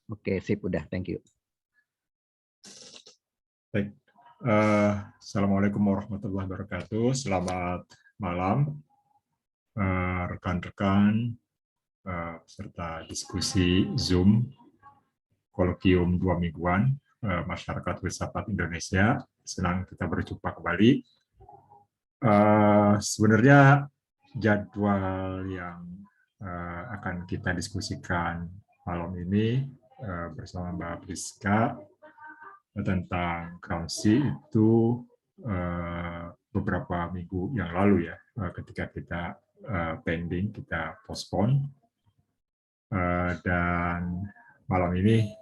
Oke, sip, udah, thank you. Baik, Assalamualaikum warahmatullahi wabarakatuh. Selamat malam, rekan-rekan peserta diskusi Zoom Kolokium 2 mingguan Masyarakat Filsafat Indonesia. Senang kita berjumpa kembali. Sebenarnya jadwal yang akan kita diskusikan malam ini bersama Mbak Priska tentang Gramsci itu beberapa minggu yang lalu ya, ketika kita pending, kita postpone, dan malam ini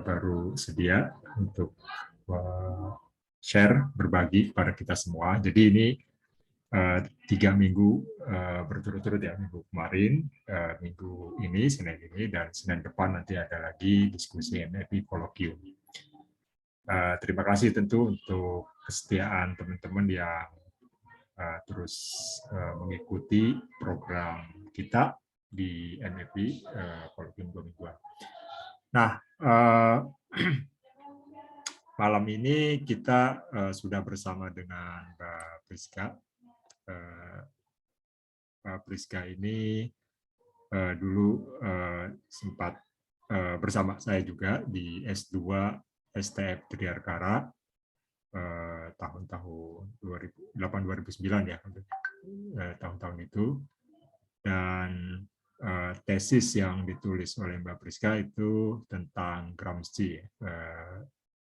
baru sedia untuk share, berbagi kepada kita semua. Jadi ini 3 minggu berturut-turut ya, minggu kemarin, minggu ini, Senin ini, dan Senin depan nanti ada lagi diskusi NFI Kolokium. Terima kasih tentu untuk kesetiaan teman-teman yang terus mengikuti program kita di NFI Kolokium 2 mingguan. Nah, malam ini kita sudah bersama dengan Mbak Priska. Mbak Priska ini dulu sempat bersama saya juga di S2 STF Triarkara tahun-tahun 2008-2009 ya, tahun-tahun itu. Dan tesis yang ditulis oleh Mbak Priska itu tentang Gramsci.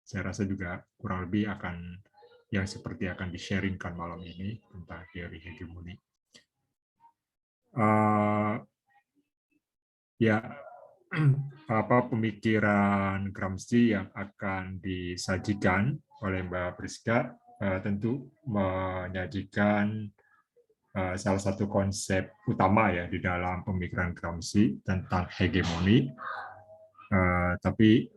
Saya rasa juga kurang lebih akan yang seperti akan di-sharingkan malam ini tentang teori hegemoni. Ya, apa pemikiran Gramsci yang akan disajikan oleh Mbak Priska tentu menyajikan salah satu konsep utama ya di dalam pemikiran Gramsci tentang hegemoni. Tapi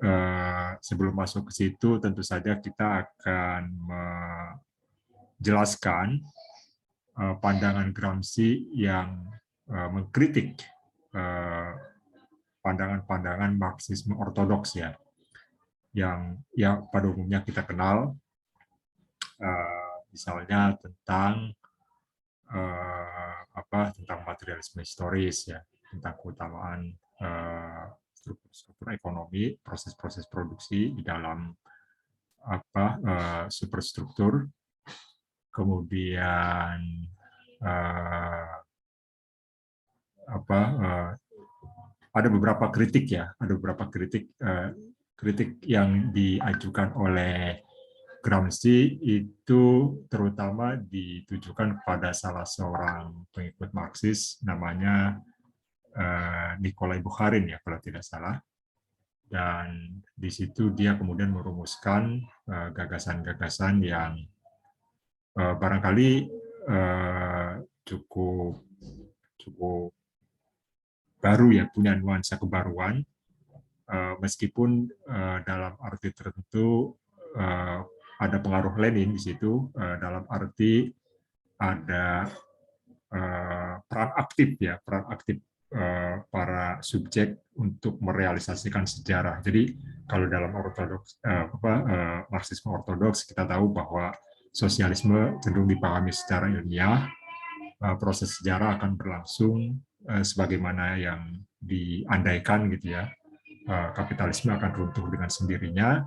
sebelum masuk ke situ, tentu saja kita akan menjelaskan pandangan Gramsci yang mengkritik pandangan-pandangan Marxisme ortodoks ya, yang ya pada umumnya kita kenal, misalnya tentang tentang materialisme historis ya, tentang keutamaan struktur ekonomi, proses-proses produksi di dalam superstruktur, kemudian ada beberapa kritik ya, ada beberapa kritik yang diajukan oleh Gramsci itu terutama ditujukan kepada salah seorang pengikut Marxis namanya Nikolai Bukharin ya kalau tidak salah, dan di situ dia kemudian merumuskan gagasan-gagasan yang barangkali cukup baru ya, punya nuansa kebaruan, meskipun dalam arti tertentu ada pengaruh Lenin di situ, dalam arti ada peran aktif ya, peran aktif para subjek untuk merealisasikan sejarah. Jadi kalau dalam Marxisme ortodoks kita tahu bahwa sosialisme cenderung dipahami secara ilmiah, proses sejarah akan berlangsung sebagaimana yang diandaikan gitu ya, kapitalisme akan runtuh dengan sendirinya.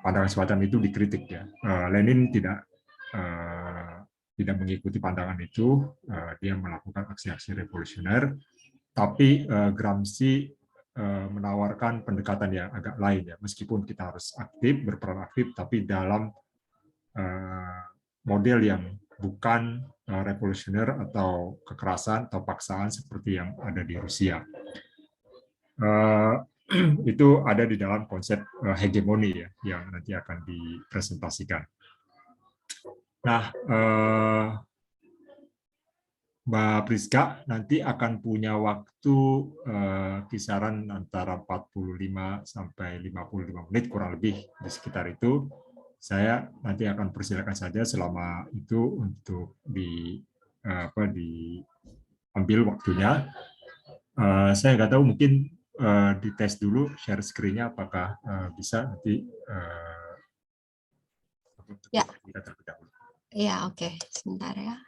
Pandangan semacam itu dikritik ya. Lenin tidak mengikuti pandangan itu, dia melakukan aksi-aksi revolusioner, tapi Gramsci menawarkan pendekatan yang agak lain ya, meskipun kita harus aktif, berperan aktif, tapi dalam model yang bukan revolusioner atau kekerasan atau paksaan seperti yang ada di Rusia. Itu ada di dalam konsep hegemoni ya, yang nanti akan dipresentasikan. Nah, Mbak Priska nanti akan punya waktu kisaran antara 45 sampai 55 menit kurang lebih di sekitar itu. Saya nanti akan persilakan saja selama itu untuk diambil waktunya. Saya nggak tahu mungkin dites dulu share screen-nya apakah bisa nanti Ya, kita terlebih dahulu. ya oke. Sebentar ya.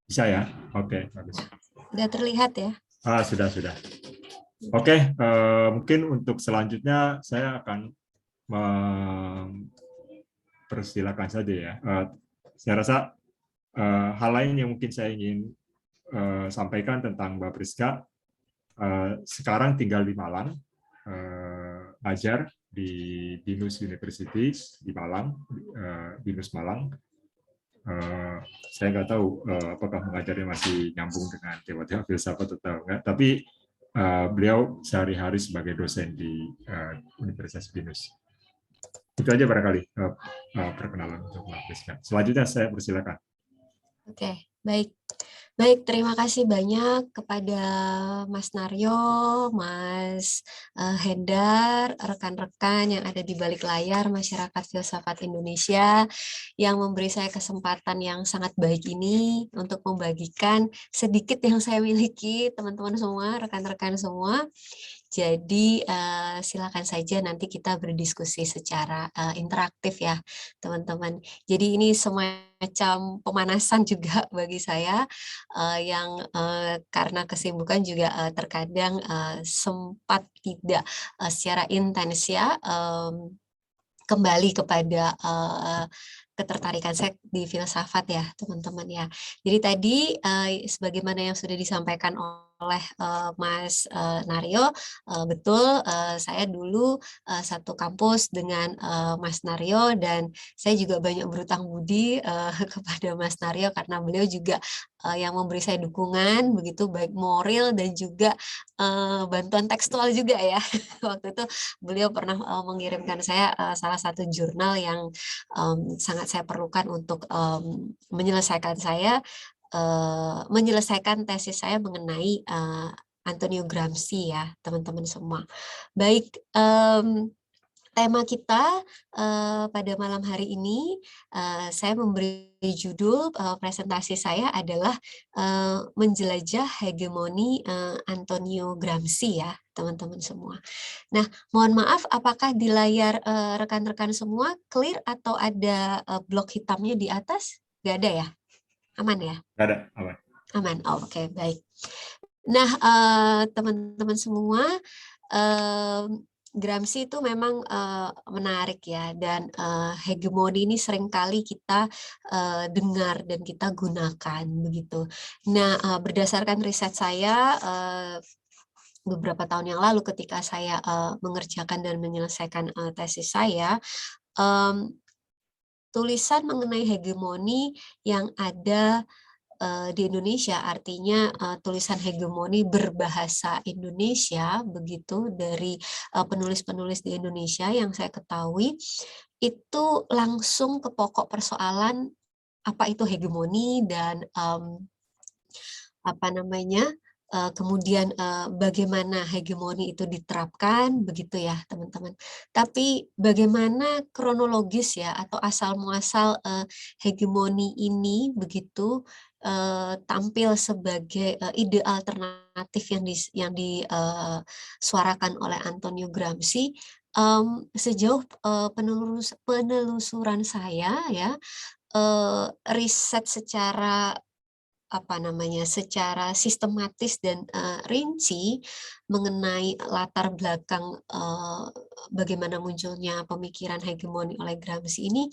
Bisa ya? Oke, bagus. Udah terlihat ya? Sudah. Oke, mungkin untuk selanjutnya saya akan mempersilakan saja ya. Saya rasa hal lain yang mungkin saya ingin sampaikan tentang Mbak Priska, sekarang tinggal di Malang, ajar di BINUS University di Malang, BINUS Malang. Saya nggak tahu apakah mengajarnya masih nyambung dengan tema-tema filsafat atau enggak, tapi beliau sehari-hari sebagai dosen di Universitas BINUS. Itu aja barangkali perkenalan untuk Mbak Priska. Selanjutnya saya persilakan. Oke, baik. Baik, terima kasih banyak kepada Mas Naryo, Mas Hendar, rekan-rekan yang ada di balik layar Masyarakat Filsafat Indonesia yang memberi saya kesempatan yang sangat baik ini untuk membagikan sedikit yang saya miliki, teman-teman semua, rekan-rekan semua. Jadi silakan saja nanti kita berdiskusi secara interaktif ya, teman-teman. Jadi ini semacam pemanasan juga bagi saya yang karena kesibukan juga terkadang sempat tidak secara intens ya kembali kepada ketertarikan saya di filsafat ya teman-teman ya. Jadi tadi sebagaimana yang sudah disampaikan oleh Mas Naryo, betul saya dulu satu kampus dengan Mas Naryo dan saya juga banyak berutang budi kepada Mas Naryo karena beliau juga yang memberi saya dukungan begitu baik moral dan juga bantuan tekstual juga ya. Waktu itu beliau pernah mengirimkan saya salah satu jurnal yang sangat saya perlukan untuk menyelesaikan tesis saya mengenai Antonio Gramsci ya teman-teman semua. Baik, tema kita pada malam hari ini saya memberi judul presentasi saya adalah menjelajah hegemoni Antonio Gramsci ya teman-teman semua. Nah, mohon maaf apakah di layar rekan-rekan semua clear atau ada blok hitamnya di atas? Nggak ada ya? Aman ya? Nggak ada, aman. Aman, oke, baik. Nah, teman-teman semua, Gramsci itu memang menarik ya, dan hegemoni ini seringkali kita dengar dan kita gunakan begitu. Nah, berdasarkan riset saya beberapa tahun yang lalu ketika saya mengerjakan dan menyelesaikan tesis saya, tulisan mengenai hegemoni yang ada di Indonesia, artinya tulisan hegemoni berbahasa Indonesia begitu dari penulis-penulis di Indonesia yang saya ketahui itu langsung ke pokok persoalan apa itu hegemoni dan kemudian bagaimana hegemoni itu diterapkan begitu ya teman-teman. Tapi bagaimana kronologis ya atau asal muasal hegemoni ini begitu tampil sebagai ide alternatif yang disuarakan oleh Antonio Gramsci. Sejauh penelusuran saya ya riset secara secara sistematis dan rinci mengenai latar belakang bagaimana munculnya pemikiran hegemoni oleh Gramsci ini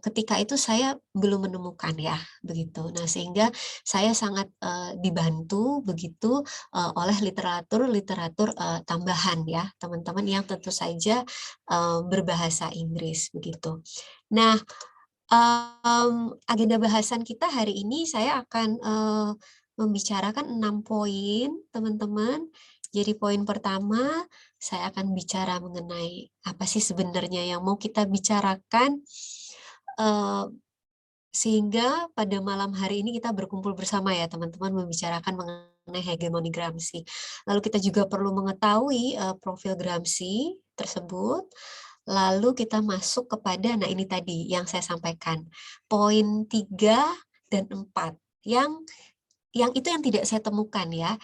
ketika itu saya belum menemukan ya begitu. Nah, sehingga saya sangat dibantu begitu oleh literatur tambahan ya teman-teman yang tentu saja berbahasa Inggris begitu. Nah, agenda bahasan kita hari ini saya akan membicarakan 6 poin, teman-teman. Jadi poin pertama, saya akan bicara mengenai apa sih sebenarnya yang mau kita bicarakan, sehingga pada malam hari ini kita berkumpul bersama ya teman-teman membicarakan mengenai hegemoni Gramsci. Lalu kita juga perlu mengetahui profil Gramsci tersebut. Lalu kita masuk kepada, nah ini tadi yang saya sampaikan, poin 3 dan 4. yang itu yang tidak saya temukan ya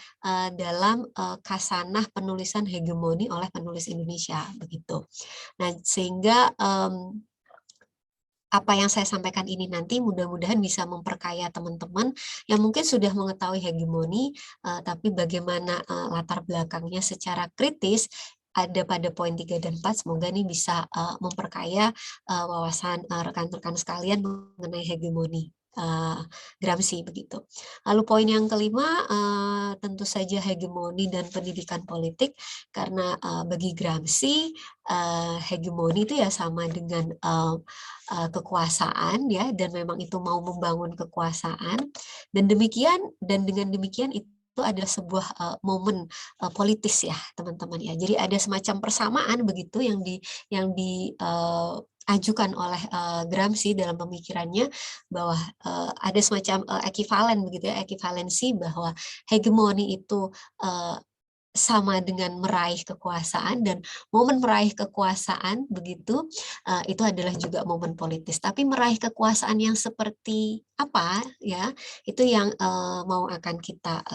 dalam khasanah penulisan hegemoni oleh penulis Indonesia begitu. Nah, sehingga apa yang saya sampaikan ini nanti mudah-mudahan bisa memperkaya teman-teman yang mungkin sudah mengetahui hegemoni, tapi bagaimana latar belakangnya secara kritis ada pada poin 3 dan 4, semoga ini bisa memperkaya wawasan rekan-rekan sekalian mengenai hegemoni Gramsci begitu. Lalu poin yang kelima tentu saja hegemoni dan pendidikan politik, karena bagi Gramsci hegemoni itu ya sama dengan kekuasaan ya, dan memang itu mau membangun kekuasaan, dan dengan demikian itu adalah sebuah momen politis ya teman-teman ya. Jadi ada semacam persamaan begitu yang diajukan oleh Gramsci dalam pemikirannya, bahwa ada semacam ekivalen begitu ya, ekivalensi bahwa hegemoni itu sama dengan meraih kekuasaan, dan momen meraih kekuasaan begitu itu adalah juga momen politis. Tapi meraih kekuasaan yang seperti apa ya, itu yang mau akan kita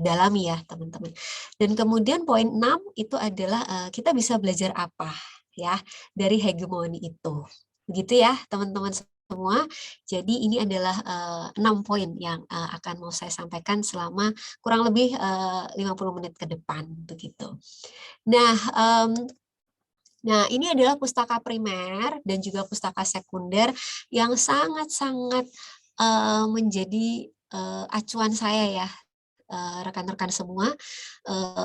dalami ya teman-teman. Dan kemudian poin 6 itu adalah kita bisa belajar apa ya dari hegemoni itu. Begitu ya teman-teman semua. Jadi ini adalah 6 poin yang akan mau saya sampaikan selama kurang lebih 50 menit ke depan begitu. Nah, nah ini adalah pustaka primer dan juga pustaka sekunder yang sangat-sangat menjadi acuan saya ya rekan-rekan semua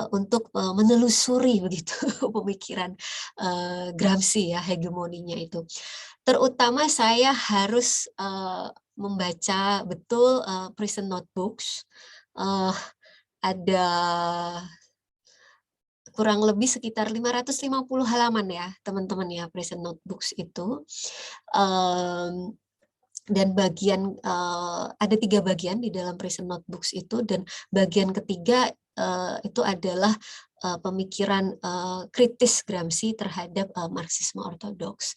untuk menelusuri begitu pemikiran Gramsci ya, hegemoninya itu. Terutama saya harus membaca betul Prison Notebooks. Ada kurang lebih sekitar 550 halaman ya teman-teman ya, Prison Notebooks itu. Dan ada 3 bagian di dalam Prison Notebooks itu, dan bagian ketiga itu adalah pemikiran kritis Gramsci terhadap Marxisme ortodoks.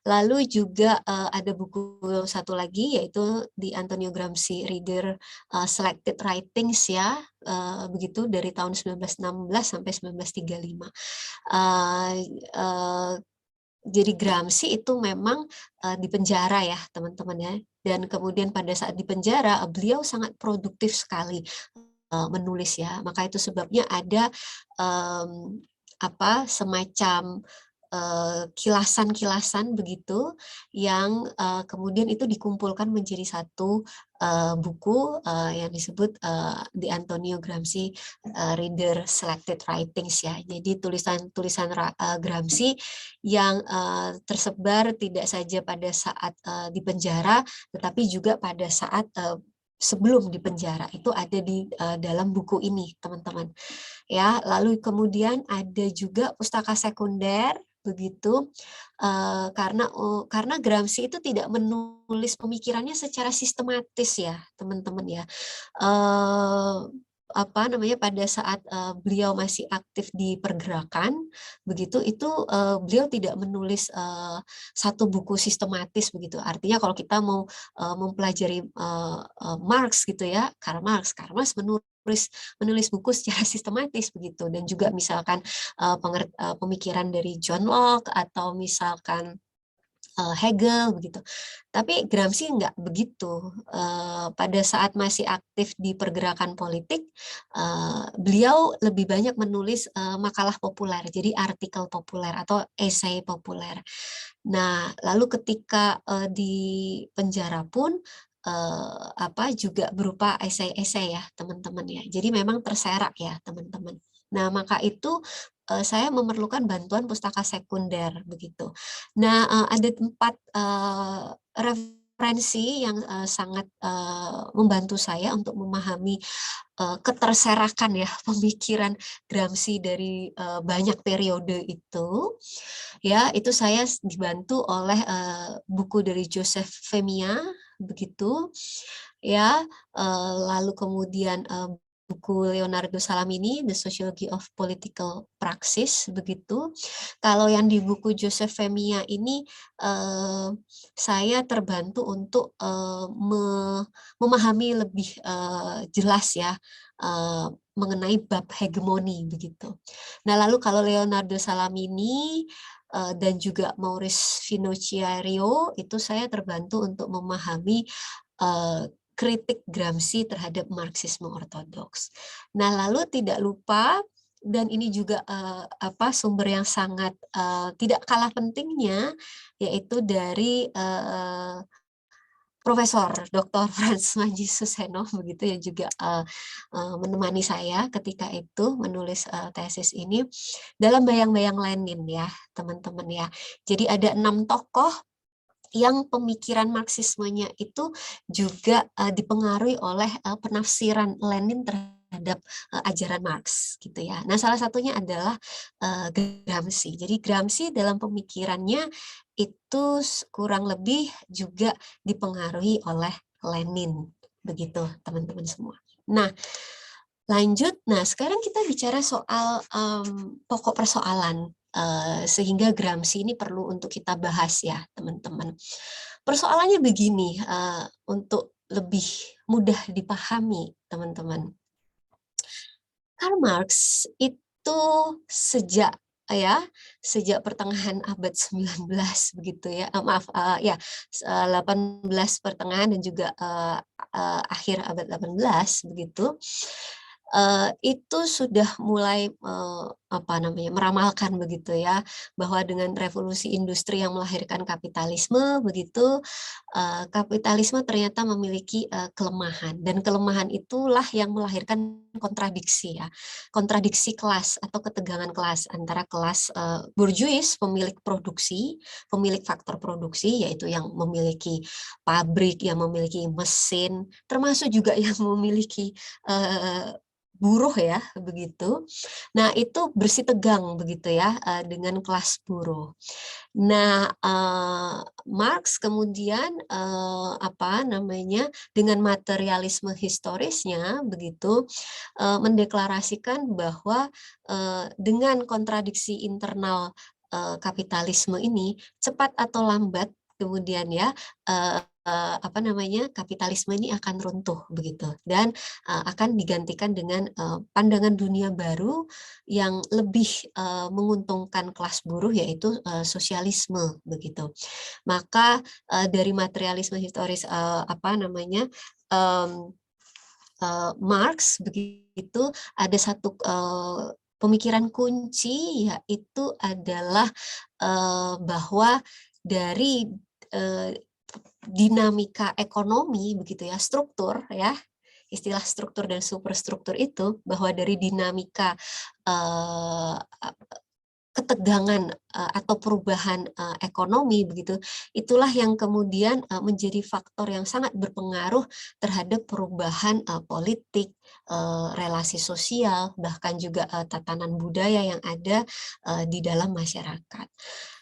Lalu juga ada buku satu lagi yaitu di Antonio Gramsci Reader Selected Writings ya, begitu dari tahun 1916 sampai 1935. Jadi Gramsci itu memang di penjara ya teman-teman ya, dan kemudian pada saat di penjara beliau sangat produktif sekali menulis ya, maka itu sebabnya ada semacam kilasan-kilasan begitu yang kemudian itu dikumpulkan menjadi satu buku yang disebut The Antonio Gramsci Reader Selected Writings ya. Jadi tulisan-tulisan Gramsci yang tersebar tidak saja pada saat di penjara, tetapi juga pada saat sebelum di penjara, itu ada di dalam buku ini teman-teman ya. Lalu kemudian ada juga pustaka sekunder begitu, karena Gramsci itu tidak menulis pemikirannya secara sistematis ya teman-teman ya. Pada saat beliau masih aktif di pergerakan begitu, itu beliau tidak menulis satu buku sistematis begitu. Artinya kalau kita mau mempelajari Marx gitu ya, Karl Marx menulis buku secara sistematis begitu, dan juga misalkan pemikiran dari John Locke atau misalkan Hegel begitu. Tapi Gramsci nggak begitu. Pada saat masih aktif di pergerakan politik, beliau lebih banyak menulis makalah populer, jadi artikel populer atau esai populer. Nah, lalu ketika di penjara pun juga berupa esai-esai ya teman-teman ya. Jadi memang terserak ya teman-teman. Nah, maka itu saya memerlukan bantuan pustaka sekunder begitu. Nah, ada 4 referensi yang sangat membantu saya untuk memahami keterserakan ya pemikiran Gramsci dari banyak periode itu. Ya, itu saya dibantu oleh buku dari Joseph Femia begitu. Ya, lalu kemudian buku Leonardo Salamini, The Sociology of Political Praxis, begitu. Kalau yang di buku Joseph Femia ini saya terbantu untuk memahami lebih jelas ya mengenai bab hegemoni begitu. Nah, lalu kalau Leonardo Salamini dan juga Maurice Finocchiario itu saya terbantu untuk memahami kritik Gramsci terhadap Marxisme ortodoks. Nah, lalu tidak lupa dan ini juga sumber yang sangat tidak kalah pentingnya, yaitu dari Profesor Dr. Frans Manjussuseno begitu yang juga menemani saya ketika itu menulis tesis ini dalam bayang-bayang Lenin ya teman-teman ya. Jadi ada 6 tokoh yang pemikiran Marxismenya itu juga dipengaruhi oleh penafsiran Lenin terhadap ajaran Marx gitu ya. Nah, salah satunya adalah Gramsci. Jadi Gramsci dalam pemikirannya itu kurang lebih juga dipengaruhi oleh Lenin begitu, teman-teman semua. Nah, lanjut. Nah, sekarang kita bicara soal pokok persoalan. Sehingga Gramsci ini perlu untuk kita bahas ya teman-teman. Persoalannya begini, untuk lebih mudah dipahami teman-teman. Karl Marx itu sejak pertengahan abad 19 begitu ya. 18 pertengahan dan juga akhir abad 18 begitu. Itu sudah mulai meramalkan begitu ya, bahwa dengan revolusi industri yang melahirkan kapitalisme begitu, kapitalisme ternyata memiliki kelemahan, dan kelemahan itulah yang melahirkan kontradiksi ya, kontradiksi kelas atau ketegangan kelas antara kelas bourgeois, pemilik produksi, pemilik faktor produksi, yaitu yang memiliki pabrik, yang memiliki mesin, termasuk juga yang memiliki buruh ya begitu. Nah, itu bersitegang begitu ya dengan kelas buruh. Nah, Marx kemudian dengan materialisme historisnya begitu mendeklarasikan bahwa dengan kontradiksi internal kapitalisme ini cepat atau lambat kemudian ya kapitalisme ini akan runtuh begitu, dan akan digantikan dengan pandangan dunia baru yang lebih menguntungkan kelas buruh, yaitu sosialisme begitu. Maka dari materialisme historis Marx begitu, ada satu pemikiran kunci, yaitu adalah bahwa dari dinamika ekonomi begitu ya, struktur ya, istilah struktur dan superstruktur itu, bahwa dari dinamika ketegangan atau perubahan ekonomi begitu, itulah yang kemudian menjadi faktor yang sangat berpengaruh terhadap perubahan politik, relasi sosial, bahkan juga tatanan budaya yang ada di dalam masyarakat.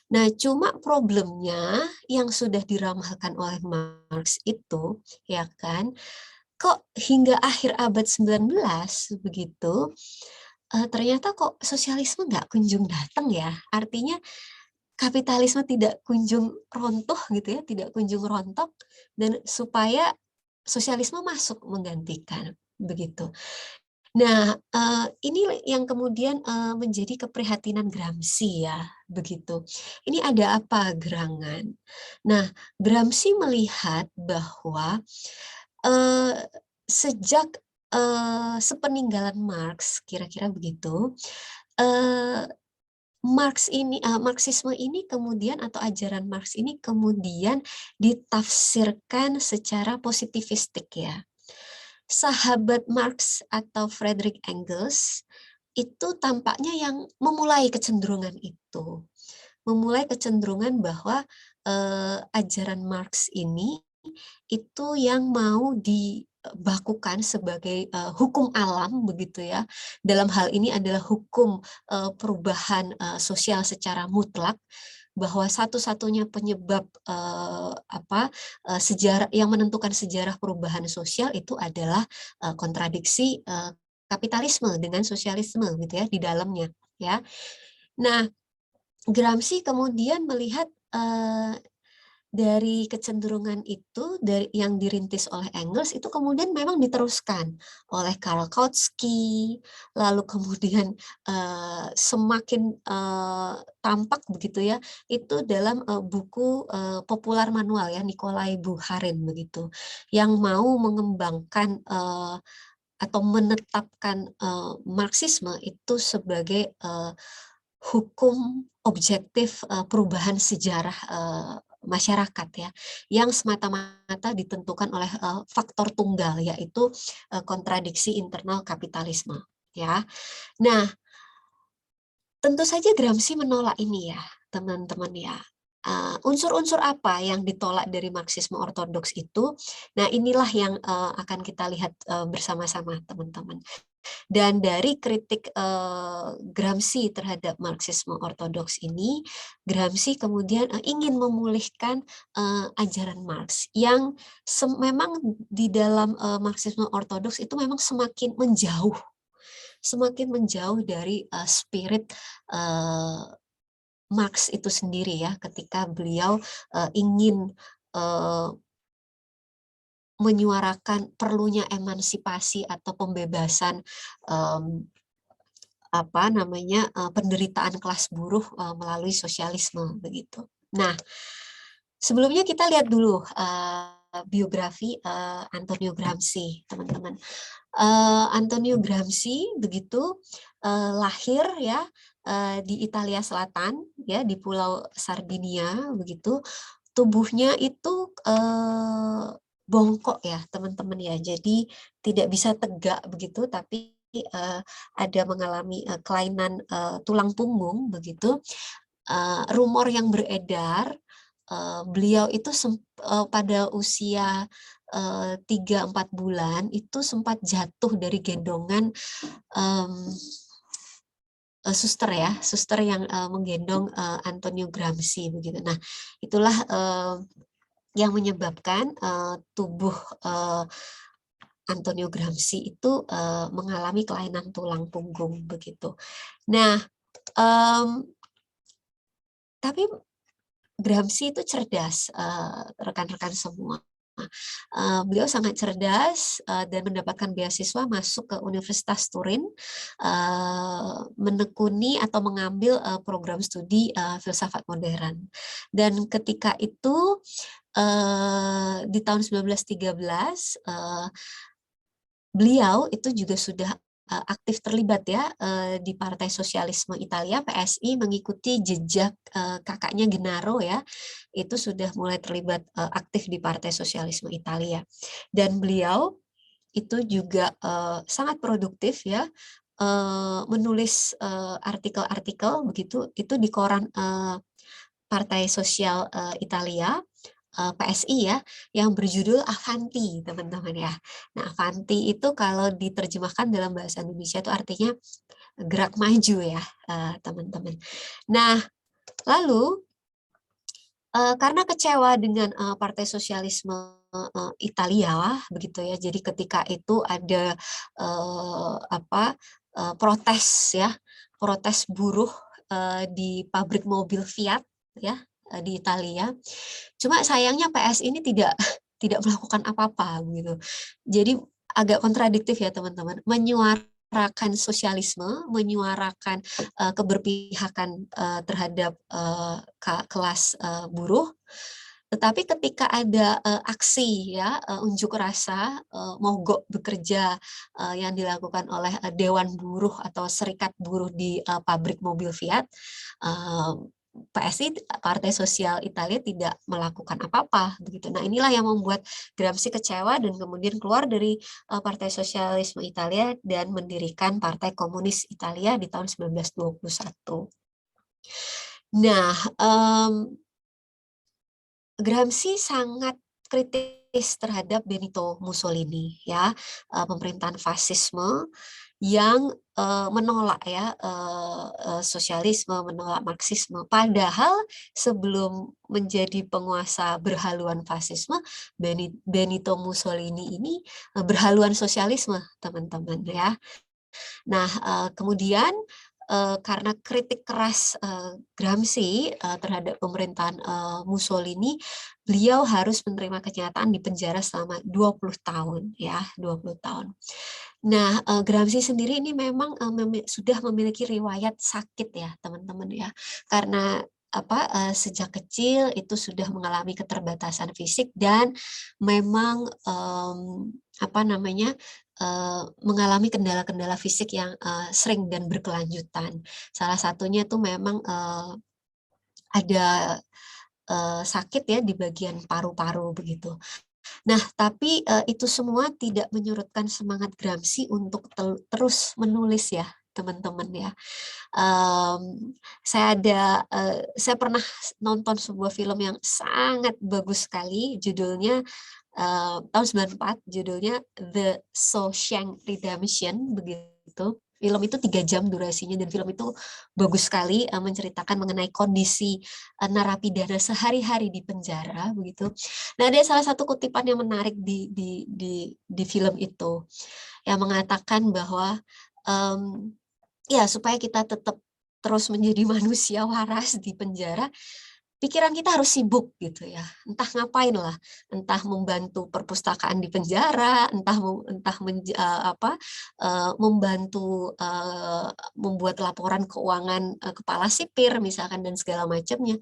Nah, cuma problemnya yang sudah diramalkan oleh Marx itu, ya kan, kok hingga akhir abad 19 begitu, ternyata kok sosialisme nggak kunjung datang ya. Artinya kapitalisme tidak kunjung runtuh gitu ya, tidak kunjung rontok, dan supaya sosialisme masuk menggantikan begitu. Nah, ini yang kemudian menjadi keprihatinan Gramsci ya, begitu. Ini ada apa gerangan? Nah, Gramsci melihat bahwa sejak sepeninggalan Marx, kira-kira begitu, Marxisme ini kemudian, atau ajaran Marx ini kemudian ditafsirkan secara positivistik ya. Sahabat Marx atau Friedrich Engels itu tampaknya yang memulai kecenderungan itu. Memulai kecenderungan bahwa ajaran Marx ini itu yang mau dibakukan sebagai hukum alam begitu ya. Dalam hal ini adalah hukum perubahan sosial secara mutlak, bahwa satu-satunya penyebab sejarah yang menentukan sejarah perubahan sosial itu adalah kontradiksi kapitalisme dengan sosialisme gitu ya di dalamnya ya. Nah, Gramsci kemudian melihat dari kecenderungan itu dari yang dirintis oleh Engels itu kemudian memang diteruskan oleh Karl Kautsky, lalu kemudian semakin tampak begitu ya itu dalam buku populer manual ya Nikolai Bukharin begitu, yang mau mengembangkan atau menetapkan Marxisme itu sebagai hukum objektif perubahan sejarah masyarakat ya, yang semata-mata ditentukan oleh faktor tunggal yaitu kontradiksi internal kapitalisme ya. Nah, tentu saja Gramsci menolak ini ya, teman-teman ya. Unsur-unsur apa yang ditolak dari Marxisme ortodoks itu? Nah, inilah yang akan kita lihat bersama-sama, teman-teman. Dan dari kritik Gramsci terhadap Marxisme ortodoks ini, Gramsci kemudian ingin memulihkan ajaran Marx yang memang di dalam Marxisme ortodoks itu memang semakin menjauh dari spirit Marx itu sendiri ya, ketika beliau ingin menyuarakan perlunya emansipasi atau pembebasan penderitaan kelas buruh melalui sosialisme begitu. Nah, sebelumnya kita lihat dulu biografi Antonio Gramsci, teman-teman. Antonio Gramsci begitu lahir ya di Italia Selatan ya, di Pulau Sardinia begitu. Tubuhnya itu bongkok ya, teman-teman ya. Jadi tidak bisa tegak begitu, tapi ada mengalami kelainan tulang punggung begitu. Rumor yang beredar beliau itu pada usia 3-4 bulan itu sempat jatuh dari gendongan suster ya, suster yang menggendong Antonio Gramsci begitu. Nah, itulah yang menyebabkan tubuh Antonio Gramsci itu mengalami kelainan tulang punggung begitu. Nah, tapi Gramsci itu cerdas, rekan-rekan semua. Beliau sangat cerdas dan mendapatkan beasiswa masuk ke Universitas Turin, menekuni atau mengambil program studi filsafat modern. Dan ketika itu di tahun 1913 beliau itu juga sudah aktif terlibat ya di Partai Sosialisme Italia PSI, mengikuti jejak kakaknya Gennaro ya, itu sudah mulai terlibat aktif di Partai Sosialisme Italia, dan beliau itu juga sangat produktif ya, menulis artikel-artikel begitu itu di koran Partai Sosial Italia, PSI ya, yang berjudul Avanti, teman-teman ya. Nah, Avanti itu kalau diterjemahkan dalam bahasa Indonesia itu artinya gerak maju ya, teman-teman. Nah, lalu karena kecewa dengan Partai Sosialisme Italia begitu ya, jadi ketika itu ada protes ya, protes buruh di pabrik mobil Fiat ya di Italia. Cuma sayangnya PS ini tidak tidak melakukan apa-apa gitu. Jadi agak kontradiktif ya teman-teman, menyuarakan sosialisme, menyuarakan keberpihakan terhadap kelas buruh, tetapi ketika ada aksi ya unjuk rasa mogok bekerja yang dilakukan oleh Dewan Buruh atau Serikat Buruh di pabrik mobil Fiat, PSI Partai Sosial Italia tidak melakukan apa-apa begitu. Nah, inilah yang membuat Gramsci kecewa dan kemudian keluar dari Partai Sosialisme Italia dan mendirikan Partai Komunis Italia di tahun 1921. Nah, Gramsci sangat kritis terhadap Benito Mussolini ya, pemerintahan fasisme yang menolak ya sosialisme, menolak Marxisme. Padahal sebelum menjadi penguasa berhaluan fasisme, Benito Mussolini ini berhaluan sosialisme, teman-teman ya. Nah, kemudian karena kritik keras Gramsci terhadap pemerintahan Mussolini, beliau harus menerima kenyataan di penjara selama 20 tahun, ya, 20 tahun. Nah, Gramsci sendiri ini memang sudah memiliki riwayat sakit ya, teman-teman ya. Karena sejak kecil itu sudah mengalami keterbatasan fisik dan memang mengalami kendala-kendala fisik yang sering dan berkelanjutan. Salah satunya tuh memang ada sakit ya di bagian paru-paru begitu. Nah, tapi itu semua tidak menyurutkan semangat Gramsci untuk terus menulis ya, teman-teman ya. Saya pernah nonton sebuah film yang sangat bagus sekali, judulnya tahun 94, judulnya The Shawshank Redemption begitu. Film itu 3 jam durasinya dan film itu bagus sekali, menceritakan mengenai kondisi narapidana sehari-hari di penjara begitu. Nah, ada salah satu kutipan yang menarik di film itu yang mengatakan bahwa ya supaya kita tetap terus menjadi manusia waras di penjara, pikiran kita harus sibuk gitu ya, entah ngapain lah, entah membantu perpustakaan di penjara, membantu membuat laporan keuangan kepala sipir misalkan dan segala macamnya.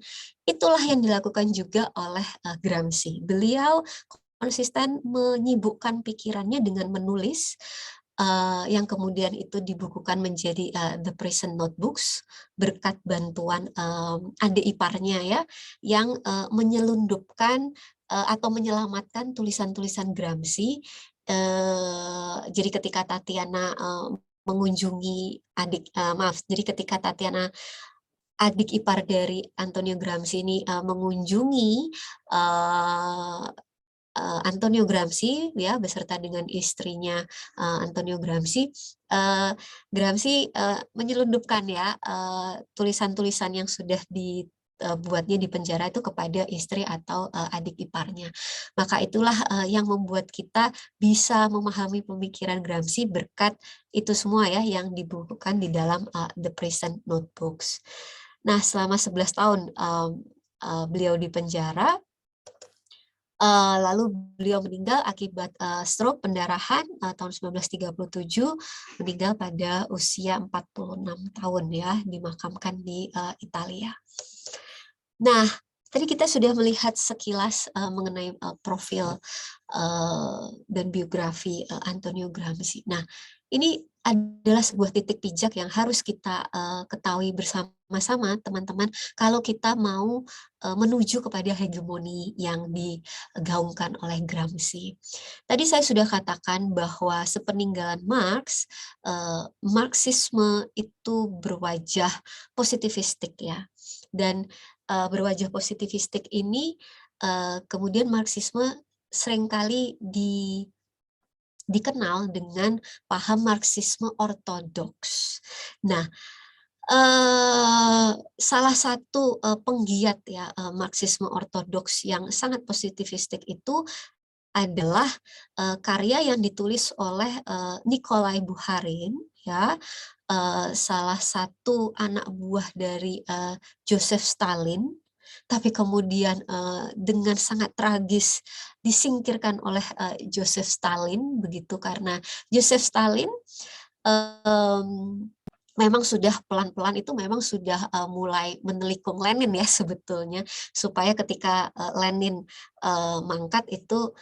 Itulah yang dilakukan juga oleh Gramsci. Beliau konsisten menyibukkan pikirannya dengan menulis, yang kemudian itu dibukukan menjadi The Prison Notebooks berkat bantuan adik iparnya ya, yang menyelundupkan atau menyelamatkan tulisan-tulisan Gramsci. Jadi ketika Tatiana jadi ketika Tatiana adik ipar dari Antonio Gramsci ini mengunjungi Antonio Gramsci ya beserta dengan istrinya Antonio Gramsci. Gramsci menyelundupkan ya tulisan-tulisan yang sudah dibuatnya di penjara itu kepada istri atau adik iparnya. Maka itulah yang membuat kita bisa memahami pemikiran Gramsci berkat itu semua ya yang dibukukan di dalam The Prison Notebooks. Nah, selama 11 tahun beliau di penjara. Lalu beliau meninggal akibat stroke pendarahan tahun 1937, meninggal pada usia 46 tahun ya, dimakamkan di Italia. Nah, tadi kita sudah melihat sekilas mengenai profil dan biografi Antonio Gramsci. Nah, ini adalah sebuah titik pijak yang harus kita ketahui bersama-sama, teman-teman, kalau kita mau menuju kepada hegemoni yang digaungkan oleh Gramsci. Tadi saya sudah katakan bahwa sepeninggalan Marx, Marxisme itu berwajah positivistik ya, dan berwajah positivistik ini kemudian Marxisme seringkali dikenal dengan paham Marxisme ortodoks. Nah, salah satu penggiat ya Marxisme ortodoks yang sangat positivistik itu adalah karya yang ditulis oleh Nikolai Bukharin ya, salah satu anak buah dari Joseph Stalin, tapi kemudian dengan sangat tragis disingkirkan oleh Joseph Stalin begitu, karena Joseph Stalin memang sudah pelan-pelan itu memang sudah mulai menelikung Lenin ya sebetulnya, supaya ketika Lenin mangkat itu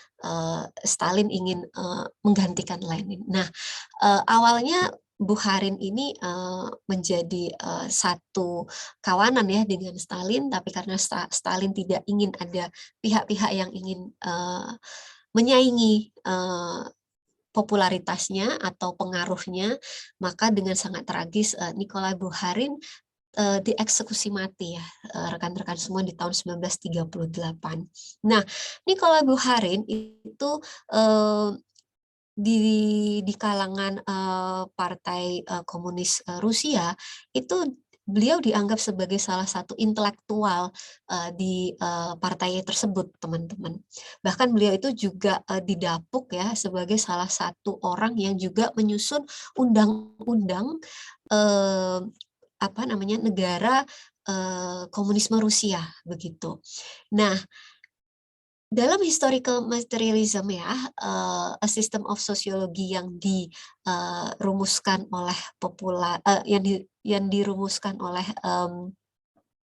Stalin ingin menggantikan Lenin. Nah, awalnya Bukharin ini menjadi satu kawanan ya dengan Stalin, tapi karena Stalin tidak ingin ada pihak-pihak yang ingin menyaingi popularitasnya atau pengaruhnya, maka dengan sangat tragis Nikolai Bukharin dieksekusi mati ya rekan-rekan semua di tahun 1938. Nah, Nikolai Bukharin itu di kalangan Partai Komunis Rusia itu beliau dianggap sebagai salah satu intelektual di partai tersebut, teman-teman. Bahkan beliau itu juga didapuk ya sebagai salah satu orang yang juga menyusun undang-undang negara komunisme Rusia begitu. Nah, dalam historical materialism ya, a system of sociology yang dirumuskan oleh yang dirumuskan oleh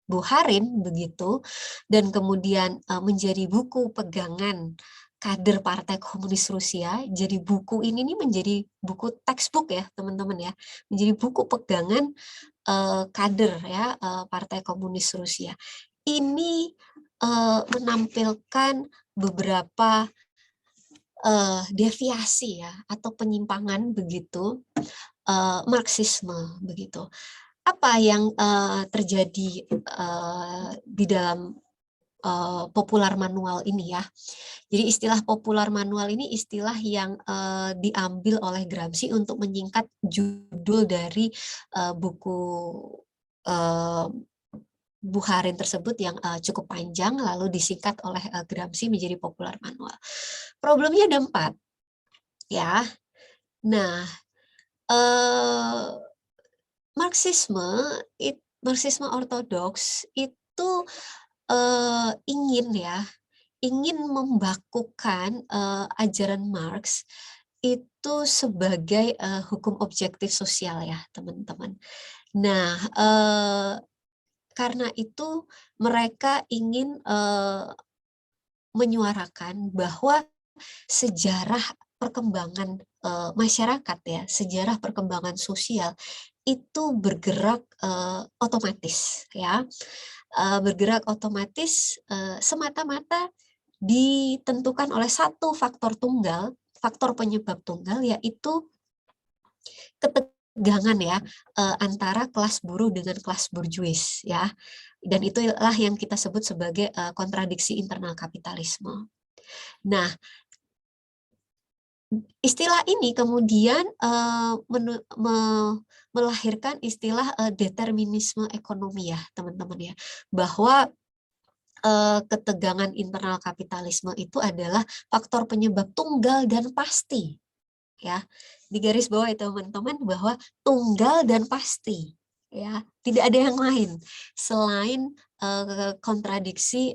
Bukharin begitu, dan kemudian menjadi buku pegangan kader Partai Komunis Rusia. Jadi buku ini nih menjadi buku textbook ya teman-teman ya, menjadi buku pegangan kader ya Partai Komunis Rusia. Ini menampilkan beberapa deviasi ya atau penyimpangan begitu Marxisme begitu. Apa yang terjadi di dalam popular manual ini ya? Jadi istilah popular manual ini istilah yang diambil oleh Gramsci untuk menyingkat judul dari buku Bukharin tersebut yang cukup panjang, lalu disingkat oleh Gramsci menjadi popular manual. Problemnya ada 4 ya. Nah, Marxisme ortodoks itu ingin membakukan ajaran Marx itu sebagai hukum objektif sosial ya teman-teman. Nah, karena itu mereka ingin menyuarakan bahwa sejarah perkembangan masyarakat ya, sejarah perkembangan sosial itu bergerak otomatis ya, bergerak otomatis semata-mata ditentukan oleh satu faktor tunggal, faktor penyebab tunggal, yaitu ketegangan ya antara kelas buruh dengan kelas burjuis ya, dan itulah yang kita sebut sebagai kontradiksi internal kapitalisme. Nah, istilah ini kemudian melahirkan istilah determinisme ekonomi ya teman-teman ya, bahwa ketegangan internal kapitalisme itu adalah faktor penyebab tunggal dan pasti ya, di garis bawah itu teman-teman bahwa tunggal dan pasti ya, tidak ada yang lain selain kontradiksi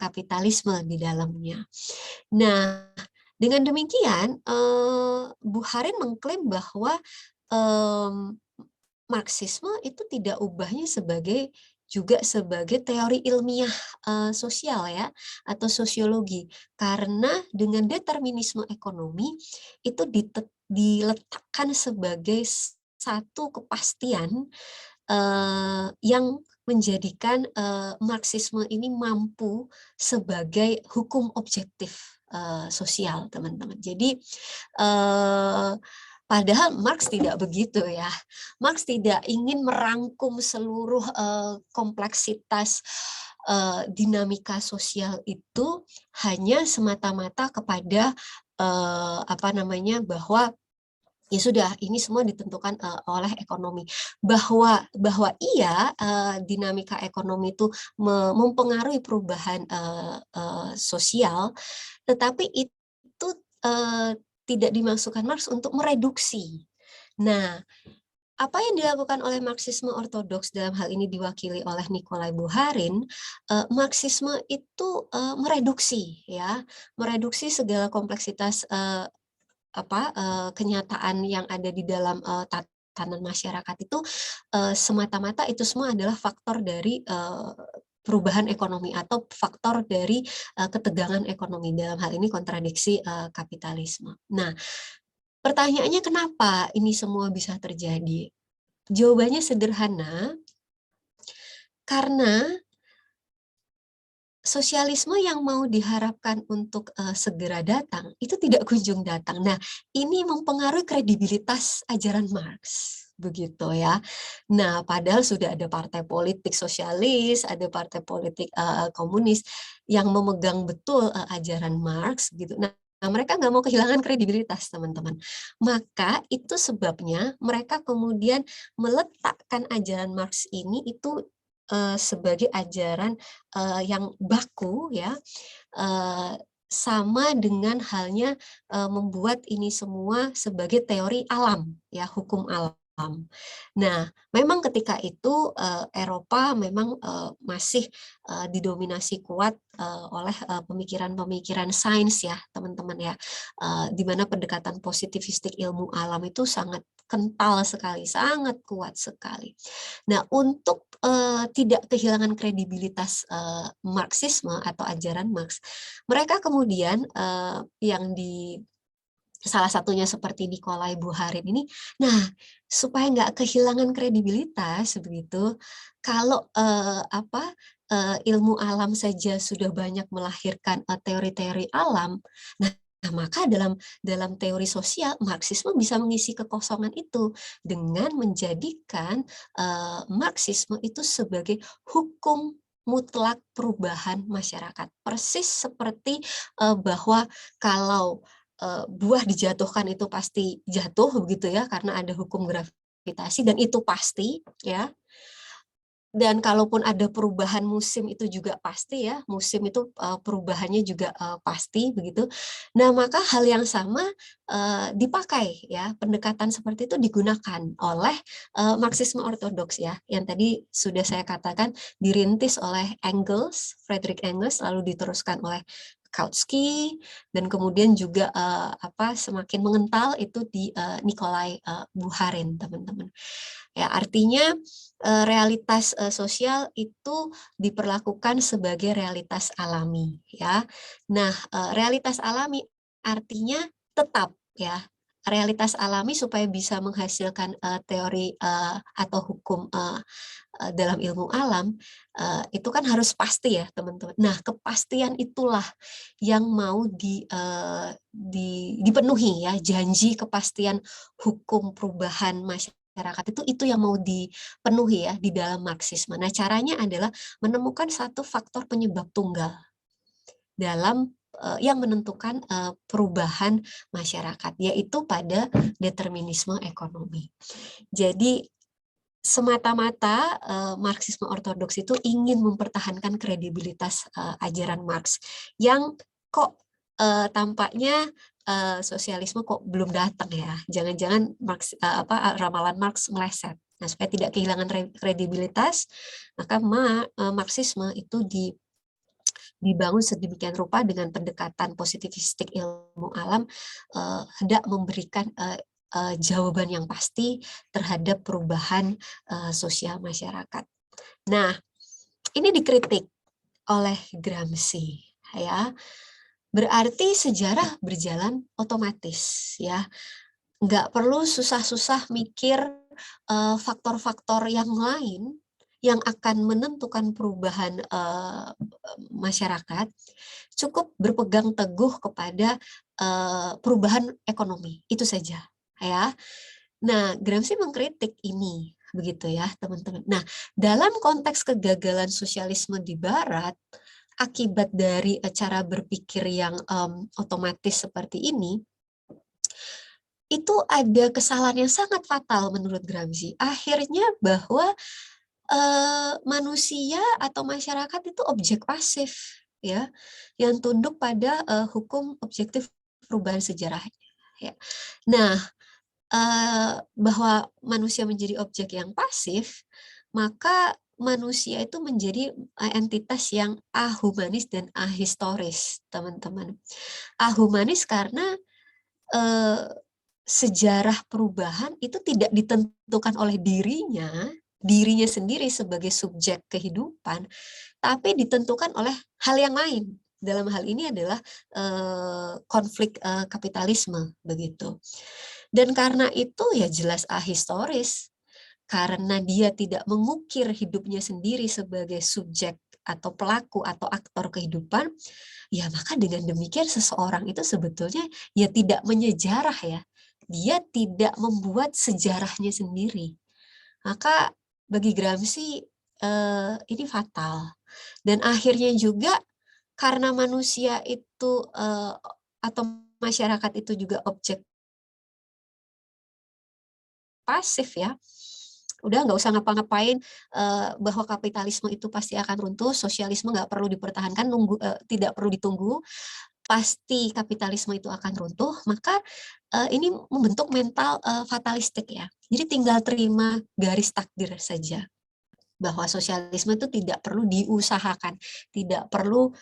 kapitalisme di dalamnya. Nah, dengan demikian Bukharin mengklaim bahwa Marxisme itu tidak ubahnya juga sebagai teori ilmiah sosial ya atau sosiologi, karena dengan determinisme ekonomi itu diletakkan sebagai satu kepastian yang menjadikan Marxisme ini mampu sebagai hukum objektif sosial, teman-teman. Jadi padahal Marx tidak begitu ya. Marx tidak ingin merangkum seluruh kompleksitas dinamika sosial itu hanya semata-mata kepada bahwa ya sudah, ini semua ditentukan oleh ekonomi. Bahwa iya dinamika ekonomi itu mempengaruhi perubahan sosial, tetapi itu tidak dimaksudkan Marx untuk mereduksi. Nah, apa yang dilakukan oleh Marxisme ortodoks dalam hal ini diwakili oleh Nikolai Bukharin, Marxisme itu mereduksi mereduksi segala kompleksitas kenyataan yang ada di dalam tatanan masyarakat itu semata-mata itu semua adalah faktor dari perubahan ekonomi atau faktor dari ketegangan ekonomi, dalam hal ini kontradiksi kapitalisme. Nah, pertanyaannya kenapa ini semua bisa terjadi? Jawabannya sederhana, karena sosialisme yang mau diharapkan untuk segera datang itu tidak kunjung datang. Nah, ini mempengaruhi kredibilitas ajaran Marx, begitu ya. Nah, padahal sudah ada partai politik sosialis, ada partai politik komunis yang memegang betul ajaran Marx gitu. Nah, Nah, mereka nggak mau kehilangan kredibilitas, teman-teman. Maka itu sebabnya mereka kemudian meletakkan ajaran Marx ini itu sebagai ajaran yang baku, ya, sama dengan halnya membuat ini semua sebagai teori alam, ya, hukum alam. Nah, memang ketika itu Eropa memang masih didominasi kuat oleh pemikiran-pemikiran sains, ya, teman-teman, ya, di mana pendekatan positivistik ilmu alam itu sangat kental sekali, sangat kuat sekali. Nah, untuk tidak kehilangan kredibilitas Marxisme atau ajaran Marx, mereka kemudian yang di salah satunya seperti Nikolai Bukharin ini, nah, supaya nggak kehilangan kredibilitas begitu, kalau ilmu alam saja sudah banyak melahirkan teori-teori alam, nah, maka dalam teori sosial Marxisme bisa mengisi kekosongan itu dengan menjadikan Marxisme itu sebagai hukum mutlak perubahan masyarakat, persis seperti bahwa kalau buah dijatuhkan itu pasti jatuh begitu, ya, karena ada hukum gravitasi dan itu pasti, ya. Dan kalaupun ada perubahan musim itu juga pasti, ya, musim itu perubahannya juga pasti begitu. Nah, maka hal yang sama dipakai, ya, pendekatan seperti itu digunakan oleh Marxisme ortodoks, ya, yang tadi sudah saya katakan dirintis oleh Engels, Friedrich Engels, lalu diteruskan oleh Kautsky, dan kemudian juga semakin mengental itu di Nikolai Bukharin, teman-teman. Ya, artinya realitas sosial itu diperlakukan sebagai realitas alami, ya. Nah, realitas alami artinya tetap, ya. Realitas alami supaya bisa menghasilkan teori atau hukum dalam ilmu alam itu kan harus pasti, ya, teman-teman. Nah, kepastian itulah yang mau dipenuhi, ya, janji kepastian hukum perubahan masyarakat itu yang mau dipenuhi, ya, di dalam Marxisme. Nah, caranya adalah menemukan satu faktor penyebab tunggal dalam yang menentukan perubahan masyarakat, yaitu pada determinisme ekonomi. Jadi semata-mata Marxisme ortodoks itu ingin mempertahankan kredibilitas ajaran Marx yang kok tampaknya sosialisme kok belum datang, ya. Jangan-jangan ramalan Marx meleset. Nah, supaya tidak kehilangan kredibilitas, maka Marxisme itu dibangun sedemikian rupa dengan pendekatan positivistik ilmu alam, hendak memberikan jawaban yang pasti terhadap perubahan sosial masyarakat. Nah, ini dikritik oleh Gramsci, ya. Berarti sejarah berjalan otomatis, ya. Nggak perlu susah-susah mikir faktor-faktor yang lain yang akan menentukan perubahan masyarakat, cukup berpegang teguh kepada perubahan ekonomi, itu saja, ya. Nah, Gramsci mengkritik ini, begitu, ya, teman-teman. Nah, dalam konteks kegagalan sosialisme di Barat, akibat dari cara berpikir yang otomatis seperti ini, itu ada kesalahan yang sangat fatal menurut Gramsci. Akhirnya bahwa manusia atau masyarakat itu objek pasif, ya, yang tunduk pada hukum objektif perubahan sejarah, ya. Nah, bahwa manusia menjadi objek yang pasif, maka manusia itu menjadi entitas yang ahumanis dan ahistoris, teman-teman. Ahumanis karena sejarah perubahan itu tidak ditentukan oleh dirinya sendiri sebagai subjek kehidupan, tapi ditentukan oleh hal yang lain. Dalam hal ini adalah konflik kapitalisme, begitu. Dan karena itu, ya, jelas ahistoris, karena dia tidak mengukir hidupnya sendiri sebagai subjek atau pelaku atau aktor kehidupan, ya, maka dengan demikian seseorang itu sebetulnya, ya, tidak menyejarah, ya. Dia tidak membuat sejarahnya sendiri. Maka bagi Gramsci ini fatal. Dan akhirnya juga karena manusia itu atau masyarakat itu juga objek pasif ya, udah nggak usah ngapa-ngapain, bahwa kapitalisme itu pasti akan runtuh, sosialisme nggak perlu dipertahankan, tidak perlu ditunggu, pasti kapitalisme itu akan runtuh, maka ini membentuk mental fatalistik ya. Jadi tinggal terima garis takdir saja, bahwa sosialisme itu tidak perlu diusahakan, tidak perlu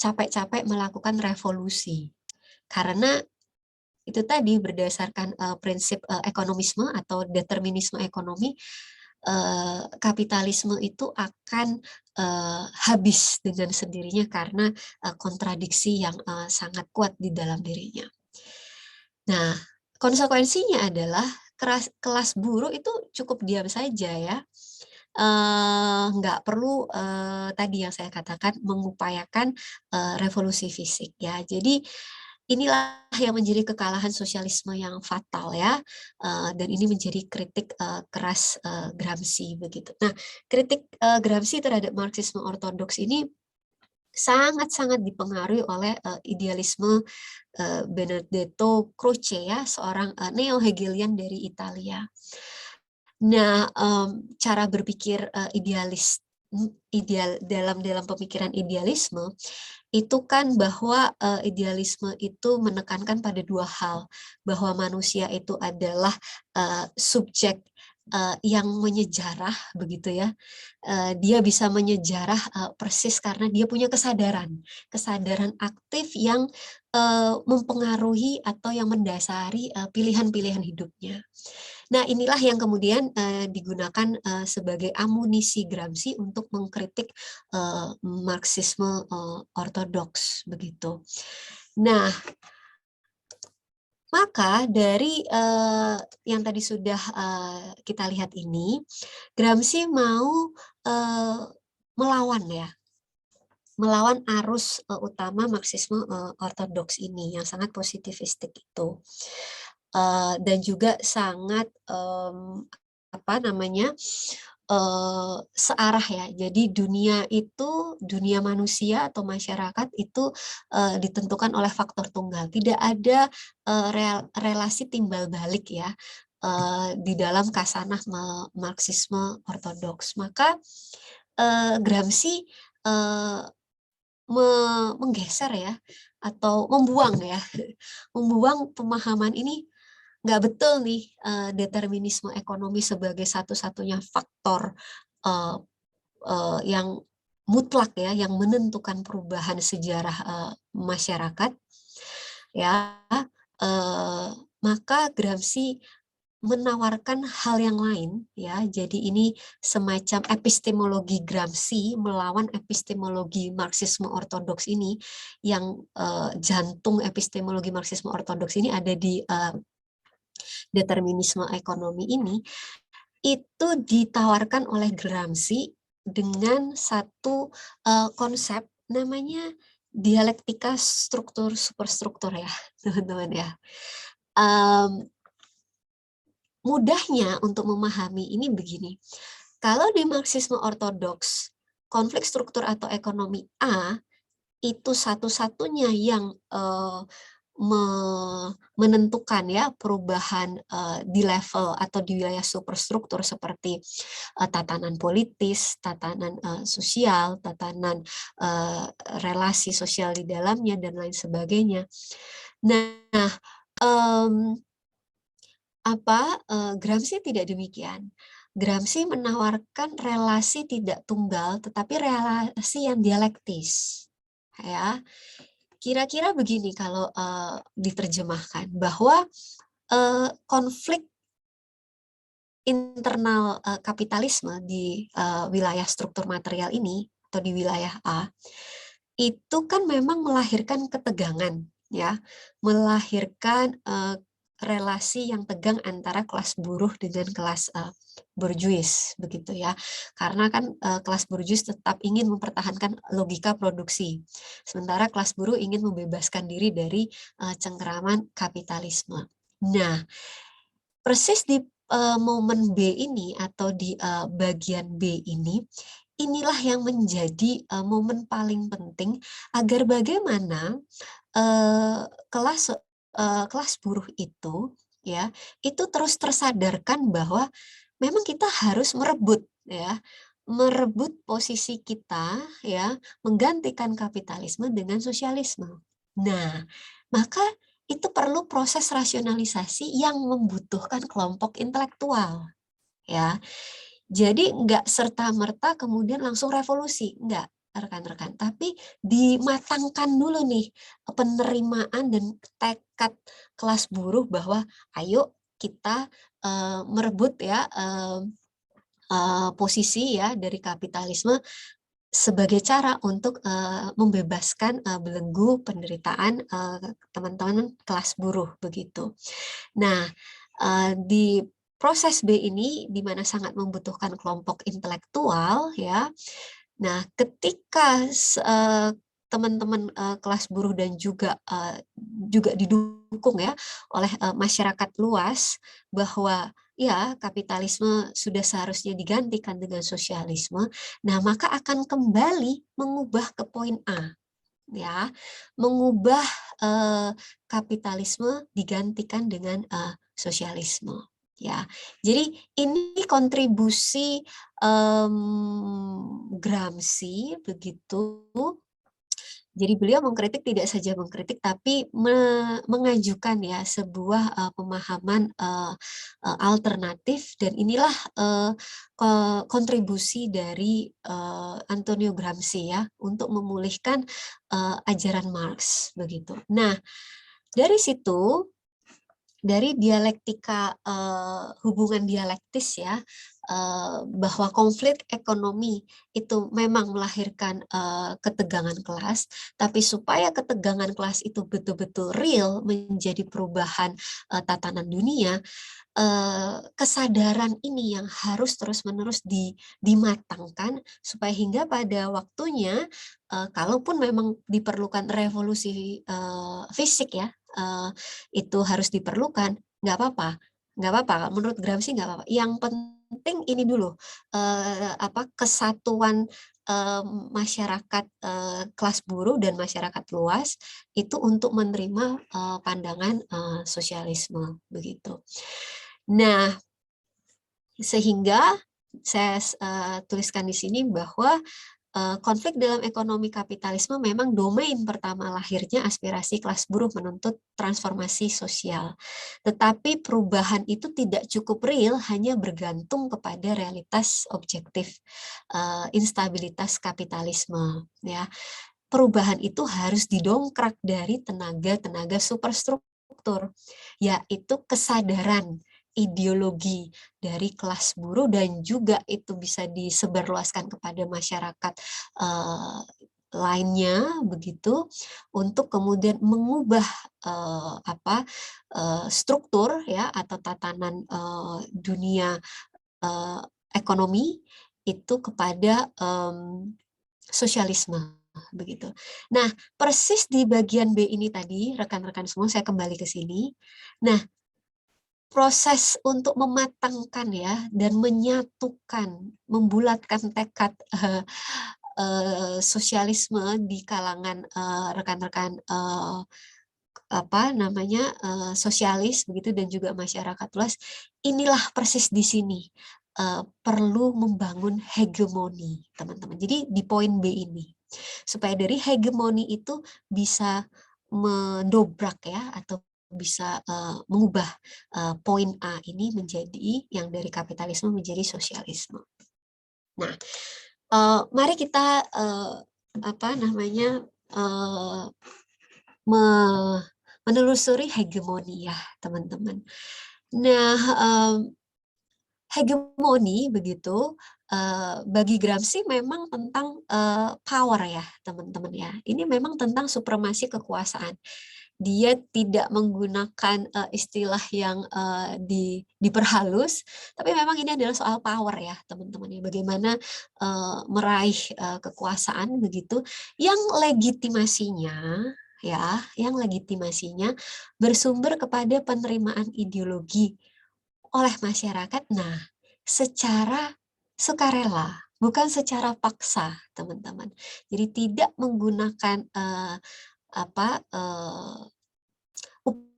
capek-capek melakukan revolusi. Karena itu tadi berdasarkan prinsip ekonomisme atau determinisme ekonomi, kapitalisme itu akan habis dengan sendirinya karena kontradiksi yang sangat kuat di dalam dirinya. Nah, konsekuensinya adalah kelas buruh itu cukup diam saja ya, nggak perlu tadi yang saya katakan mengupayakan revolusi fisik ya. Jadi inilah yang menjadi kekalahan sosialisme yang fatal ya, dan ini menjadi kritik keras Gramsci begitu. Nah, kritik Gramsci terhadap Marxisme ortodoks ini sangat-sangat dipengaruhi oleh idealisme Benedetto Croce ya, seorang neo-Hegelian dari Italia. Nah, cara berpikir ideal dalam pemikiran idealisme itu kan bahwa idealisme itu menekankan pada dua hal, bahwa manusia itu adalah subjek yang menyejarah begitu ya. Dia bisa menyejarah persis karena dia punya kesadaran aktif yang mempengaruhi atau yang mendasari pilihan-pilihan hidupnya. Nah, inilah yang kemudian digunakan sebagai amunisi Gramsci untuk mengkritik Marxisme ortodoks begitu. Nah, maka dari yang tadi sudah kita lihat ini, Gramsci mau melawan arus utama Marxisme ortodoks ini yang sangat positivistik itu. Dan juga sangat searah ya. Jadi dunia manusia atau masyarakat itu ditentukan oleh faktor tunggal. Tidak ada relasi timbal balik ya di dalam kasanah Marxisme ortodoks. Maka Gramsci menggeser ya atau membuang pemahaman ini. Nggak betul nih determinisme ekonomi sebagai satu-satunya faktor yang mutlak ya, yang menentukan perubahan sejarah masyarakat ya. Maka Gramsci menawarkan hal yang lain ya. Jadi ini semacam epistemologi Gramsci melawan epistemologi Marxisme ortodoks ini, yang jantung epistemologi Marxisme ortodoks ini ada di determinisme ekonomi ini. Itu ditawarkan oleh Gramsci dengan satu konsep namanya dialektika struktur superstruktur ya teman-teman ya. Mudahnya untuk memahami ini begini, kalau di Marxisme ortodoks konflik struktur atau ekonomi A itu satu-satunya yang menentukan ya perubahan di level atau di wilayah superstruktur seperti tatanan politis, tatanan sosial, tatanan relasi sosial di dalamnya dan lain sebagainya. Nah, Gramsci tidak demikian. Gramsci menawarkan relasi tidak tunggal tetapi relasi yang dialektis. Ya. Kira-kira begini kalau diterjemahkan, bahwa konflik internal kapitalisme di wilayah struktur material ini atau di wilayah A itu kan memang melahirkan ketegangan ya, melahirkan relasi yang tegang antara kelas buruh dengan kelas burjuis begitu ya, karena kan kelas burjuis tetap ingin mempertahankan logika produksi, sementara kelas buruh ingin membebaskan diri dari cengkeraman kapitalisme. Nah, persis di momen B ini atau di bagian B ini, inilah yang menjadi momen paling penting agar bagaimana kelas kelas buruh itu ya, itu terus tersadarkan bahwa memang kita harus merebut ya, merebut posisi kita ya, menggantikan kapitalisme dengan sosialisme. Nah, maka itu perlu proses rasionalisasi yang membutuhkan kelompok intelektual ya. Jadi nggak serta-merta kemudian langsung revolusi, enggak rekan-rekan, tapi dimatangkan dulu nih penerimaan dan tekad kelas buruh bahwa ayo kita merebut ya posisi ya dari kapitalisme sebagai cara untuk membebaskan belenggu penderitaan teman-teman kelas buruh begitu. Nah, di proses B ini di mana sangat membutuhkan kelompok intelektual ya. Nah, ketika teman-teman kelas buruh dan juga didukung ya oleh masyarakat luas bahwa ya kapitalisme sudah seharusnya digantikan dengan sosialisme, nah maka akan kembali mengubah ke poin A ya, mengubah kapitalisme digantikan dengan sosialisme ya. Jadi ini kontribusi Gramsci begitu. Jadi beliau mengkritik tidak saja mengkritik tapi mengajukan ya sebuah pemahaman alternatif, dan inilah kontribusi dari Antonio Gramsci ya untuk memulihkan ajaran Marx begitu. Nah, dari situ, dari dialektika hubungan dialektis ya, bahwa konflik ekonomi itu memang melahirkan ketegangan kelas, tapi supaya ketegangan kelas itu betul-betul real menjadi perubahan tatanan dunia, kesadaran ini yang harus terus-menerus dimatangkan supaya hingga pada waktunya, kalaupun memang diperlukan revolusi fisik ya, itu harus diperlukan, nggak apa-apa, menurut Gramsci nggak apa-apa. Yang penting ini dulu, kesatuan masyarakat kelas buruh dan masyarakat luas itu untuk menerima pandangan sosialisme begitu. Nah, sehingga saya tuliskan di sini bahwa konflik dalam ekonomi kapitalisme memang domain pertama lahirnya aspirasi kelas buruh menuntut transformasi sosial. Tetapi perubahan itu tidak cukup real hanya bergantung kepada realitas objektif instabilitas kapitalisme ya. Perubahan itu harus didongkrak dari tenaga-tenaga superstruktur, yaitu kesadaran ideologi dari kelas buruh dan juga itu bisa disebarluaskan kepada masyarakat lainnya begitu untuk kemudian mengubah struktur ya atau tatanan dunia ekonomi itu kepada sosialisme begitu. Nah, persis di bagian B ini tadi rekan-rekan semua saya kembali ke sini. Nah, proses untuk mematangkan ya dan menyatukan, membulatkan tekad sosialisme di kalangan rekan-rekan sosialis begitu dan juga masyarakat luas, inilah persis di sini perlu membangun hegemoni teman-teman. Jadi di poin B ini supaya dari hegemoni itu bisa mendobrak ya atau bisa mengubah poin A ini menjadi yang dari kapitalisme menjadi sosialisme. Nah, mari kita menelusuri hegemoni ya teman-teman. Nah, hegemoni begitu bagi Gramsci memang tentang power ya teman-teman ya. Ini memang tentang supremasi kekuasaan. Dia tidak menggunakan istilah yang diperhalus, tapi memang ini adalah soal power ya teman-teman ya. Bagaimana meraih kekuasaan begitu yang legitimasinya bersumber kepada penerimaan ideologi oleh masyarakat. Nah, secara sukarela, bukan secara paksa, teman-teman. Jadi tidak menggunakan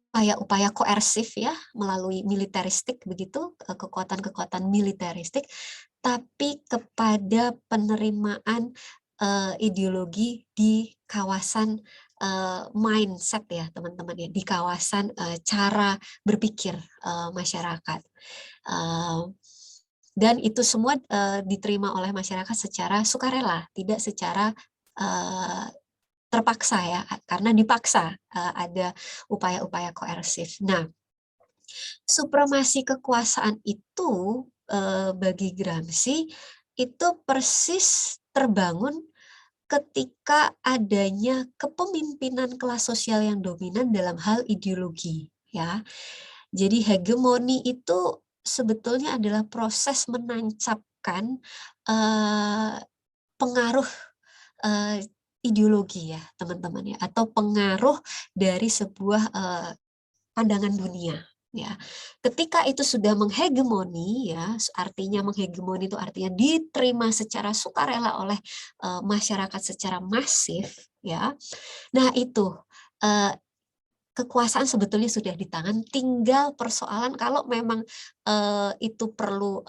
upaya-upaya koersif ya melalui militeristik begitu, kekuatan-kekuatan militeristik, tapi kepada penerimaan ideologi di kawasan mindset ya teman-teman ya, di kawasan cara berpikir masyarakat. Dan itu semua diterima oleh masyarakat secara sukarela, tidak secara terpaksa ya, karena dipaksa ada upaya-upaya koersif. Nah, supremasi kekuasaan itu bagi Gramsci itu persis terbangun ketika adanya kepemimpinan kelas sosial yang dominan dalam hal ideologi, ya. Jadi hegemoni itu sebetulnya adalah proses menancapkan pengaruh ideologi ya, teman-teman ya, atau pengaruh dari sebuah pandangan dunia. Ya, ketika itu sudah menghegemoni, ya, artinya menghegemoni itu artinya diterima secara sukarela oleh masyarakat secara masif, ya. Nah itu kekuasaan sebetulnya sudah di tangan, tinggal persoalan kalau memang itu perlu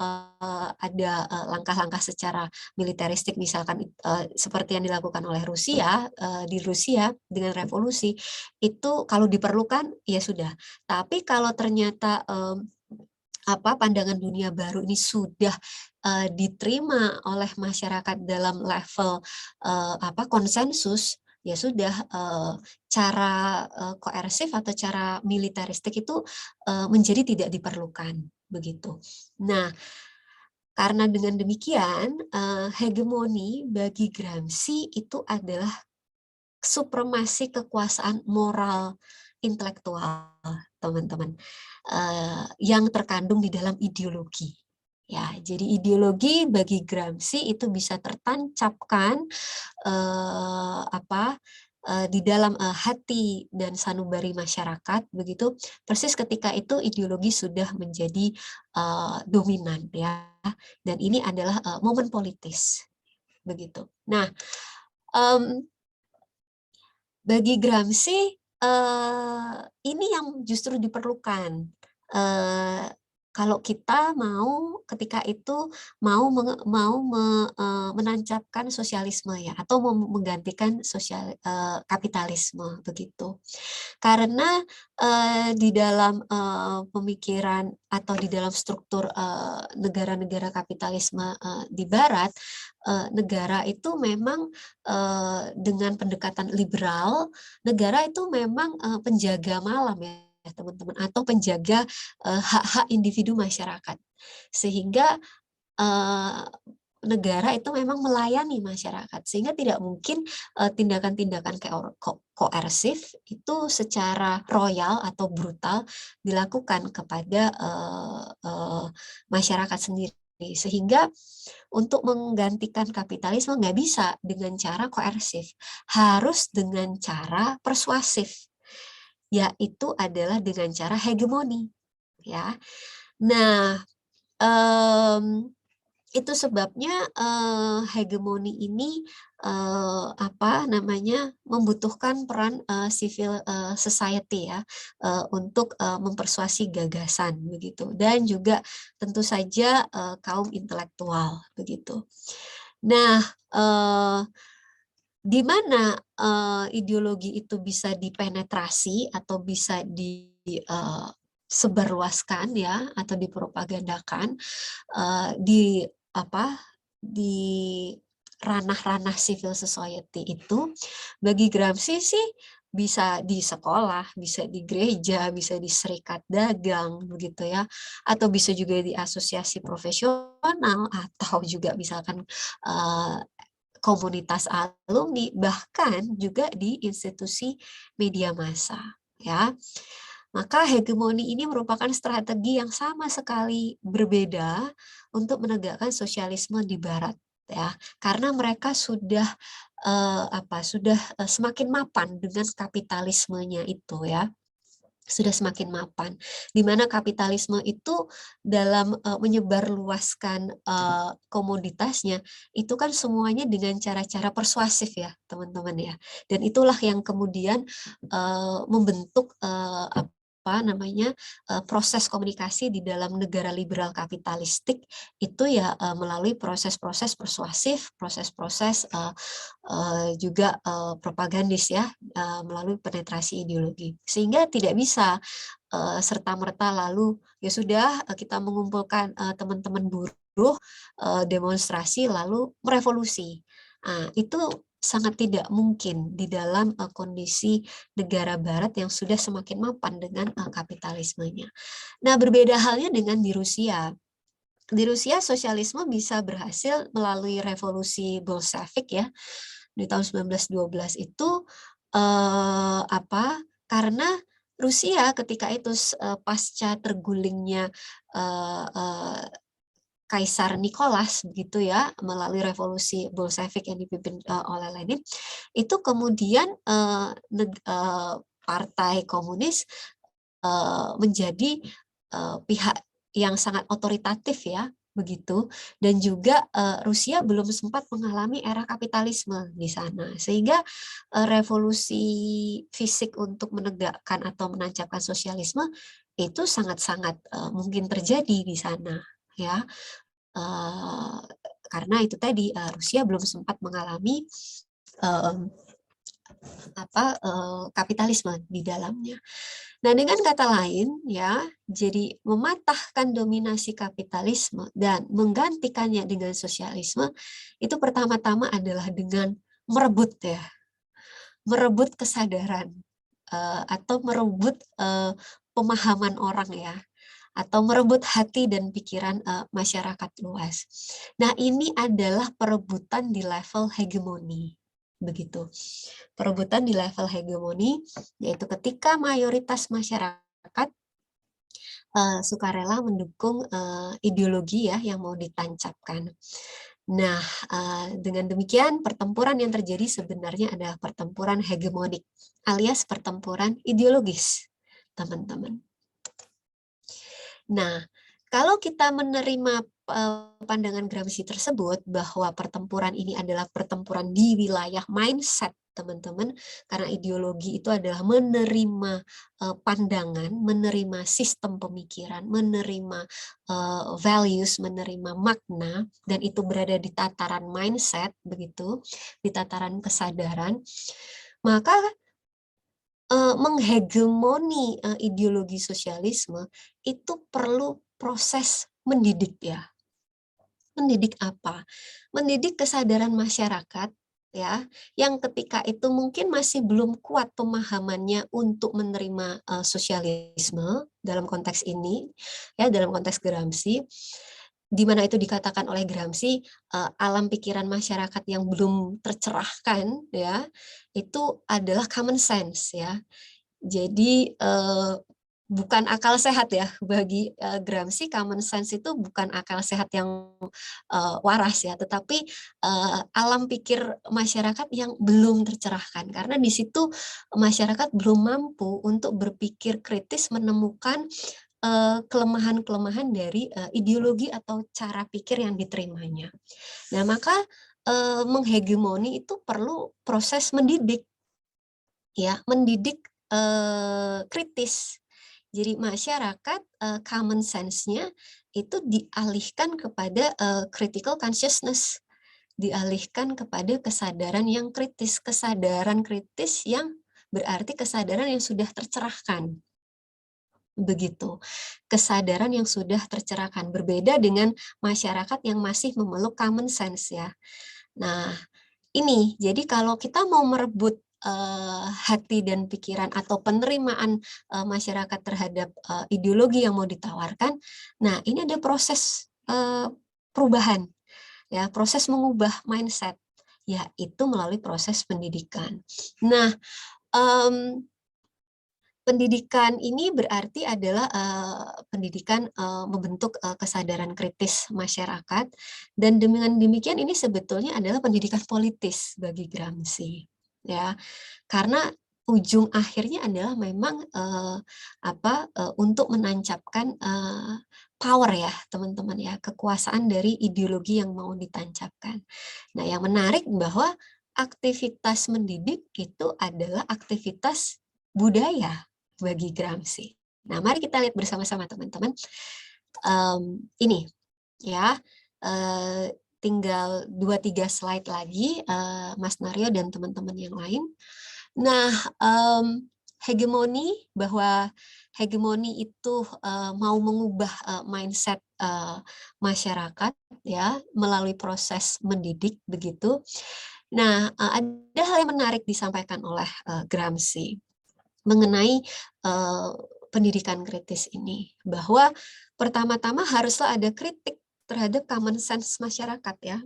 ada langkah-langkah secara militeristik, misalkan seperti yang dilakukan oleh Rusia di Rusia dengan revolusi, itu kalau diperlukan ya sudah. Tapi kalau ternyata pandangan dunia baru ini sudah diterima oleh masyarakat dalam level konsensus, ya sudah cara koersif atau cara militeristik itu menjadi tidak diperlukan begitu. Nah, karena dengan demikian hegemoni bagi Gramsci itu adalah supremasi kekuasaan moral intelektual, teman-teman, yang terkandung di dalam ideologi. Ya, jadi ideologi bagi Gramsci itu bisa tertancapkan di dalam hati dan sanubari masyarakat begitu, persis ketika itu ideologi sudah menjadi dominan ya, dan ini adalah momen politis begitu. Nah, bagi Gramsci ini yang justru diperlukan kalau kita mau ketika itu mau menancapkan sosialisme ya, atau menggantikan kapitalisme begitu. Karena di dalam pemikiran atau di dalam struktur negara-negara kapitalisme di Barat, negara itu memang dengan pendekatan liberal, negara itu memang penjaga malam ya teman-teman, atau penjaga hak-hak individu masyarakat, sehingga negara itu memang melayani masyarakat, sehingga tidak mungkin tindakan-tindakan koersif itu secara royal atau brutal dilakukan kepada masyarakat sendiri, sehingga untuk menggantikan kapitalisme nggak bisa dengan cara koersif, harus dengan cara persuasif, yaitu adalah dengan cara hegemoni, ya. Nah, itu sebabnya hegemoni ini membutuhkan peran civil society ya untuk mempersuasi gagasan begitu, dan juga tentu saja kaum intelektual begitu. Nah, di mana ideologi itu bisa dipenetrasi atau bisa disebarluaskan ya, atau dipropagandakan di ranah-ranah civil society itu, bagi Gramsci sih bisa di sekolah, bisa di gereja, bisa di serikat dagang begitu ya, atau bisa juga di asosiasi profesional, atau juga misalkan komunitas alumni, bahkan juga di institusi media massa ya. Maka hegemoni ini merupakan strategi yang sama sekali berbeda untuk menegakkan sosialisme di Barat ya, karena mereka sudah semakin mapan dengan kapitalismenya itu ya, sudah semakin mapan, di mana kapitalisme itu dalam menyebarluaskan komoditasnya itu kan semuanya dengan cara-cara persuasif ya teman-teman ya, dan itulah yang kemudian membentuk proses komunikasi di dalam negara liberal kapitalistik itu ya melalui proses-proses persuasif, proses-proses juga propagandis ya, melalui penetrasi ideologi. Sehingga tidak bisa serta-merta lalu ya sudah kita mengumpulkan teman-teman buruh demonstrasi lalu merevolusi. Nah, itu sangat tidak mungkin di dalam kondisi negara barat yang sudah semakin mapan dengan kapitalismenya. Nah, berbeda halnya dengan di Rusia. Di Rusia sosialisme bisa berhasil melalui revolusi Bolshevik ya di tahun 1912 itu karena Rusia ketika itu pasca tergulingnya eh, eh, Kaisar Nicholas begitu ya melalui revolusi Bolshevik yang dipimpin oleh Lenin itu kemudian partai komunis menjadi pihak yang sangat otoritatif ya begitu dan juga Rusia belum sempat mengalami era kapitalisme di sana sehingga revolusi fisik untuk menegakkan atau menancapkan sosialisme itu sangat-sangat mungkin terjadi di sana ya. Karena itu tadi Rusia belum sempat mengalami kapitalisme di dalamnya. Nah, dengan kata lain ya, jadi mematahkan dominasi kapitalisme dan menggantikannya dengan sosialisme itu pertama-tama adalah dengan merebut ya, merebut kesadaran atau merebut pemahaman orang ya atau merebut hati dan pikiran masyarakat luas. Nah, ini adalah perebutan di level hegemoni. Begitu. Perebutan di level hegemoni, yaitu ketika mayoritas masyarakat sukarela mendukung ideologi ya yang mau ditancapkan. Nah, dengan demikian pertempuran yang terjadi sebenarnya adalah pertempuran hegemonik, alias pertempuran ideologis, teman-teman. Nah, kalau kita menerima pandangan Gramsci tersebut bahwa pertempuran ini adalah pertempuran di wilayah mindset, teman-teman, karena ideologi itu adalah menerima pandangan, menerima sistem pemikiran, menerima values, menerima makna, dan itu berada di tataran mindset, begitu, di tataran kesadaran, maka menghegemoni ideologi sosialisme itu perlu proses mendidik ya. Mendidik apa? Mendidik kesadaran masyarakat ya, yang ketika itu mungkin masih belum kuat pemahamannya untuk menerima sosialisme dalam konteks ini ya, dalam konteks Gramsci, di mana itu dikatakan oleh Gramsci alam pikiran masyarakat yang belum tercerahkan ya itu adalah common sense ya. Jadi bukan akal sehat ya bagi Gramsci. Common sense itu bukan akal sehat yang waras ya, tetapi alam pikir masyarakat yang belum tercerahkan karena di situ masyarakat belum mampu untuk berpikir kritis menemukan kelemahan-kelemahan dari ideologi atau cara pikir yang diterimanya. Nah, maka menghegemoni itu perlu proses mendidik, ya, mendidik kritis. Jadi masyarakat common sense-nya itu dialihkan kepada critical consciousness, dialihkan kepada kesadaran yang kritis, kesadaran kritis yang berarti kesadaran yang sudah tercerahkan. Begitu, kesadaran yang sudah tercerahkan, berbeda dengan masyarakat yang masih memeluk common sense ya. Nah, ini jadi kalau kita mau merebut hati dan pikiran atau penerimaan masyarakat terhadap ideologi yang mau ditawarkan, nah ini ada proses perubahan ya, proses mengubah mindset, yaitu melalui proses pendidikan. Nah, pendidikan ini berarti adalah pendidikan membentuk kesadaran kritis masyarakat, dan dengan demikian ini sebetulnya adalah pendidikan politis bagi Gramsci, ya, karena ujung akhirnya adalah memang untuk menancapkan power ya teman-teman ya, kekuasaan dari ideologi yang mau ditancapkan. Nah, yang menarik bahwa aktivitas mendidik itu adalah aktivitas budaya bagi Gramsci. Nah, mari kita lihat bersama-sama teman-teman. Ini ya, tinggal 2-3 slide lagi, Mas Naryo dan teman-teman yang lain. Nah, bahwa hegemoni itu mau mengubah mindset masyarakat ya melalui proses mendidik begitu. Nah, ada hal yang menarik disampaikan oleh Gramsci mengenai pendidikan kritis ini, bahwa pertama-tama haruslah ada kritik terhadap common sense masyarakat ya,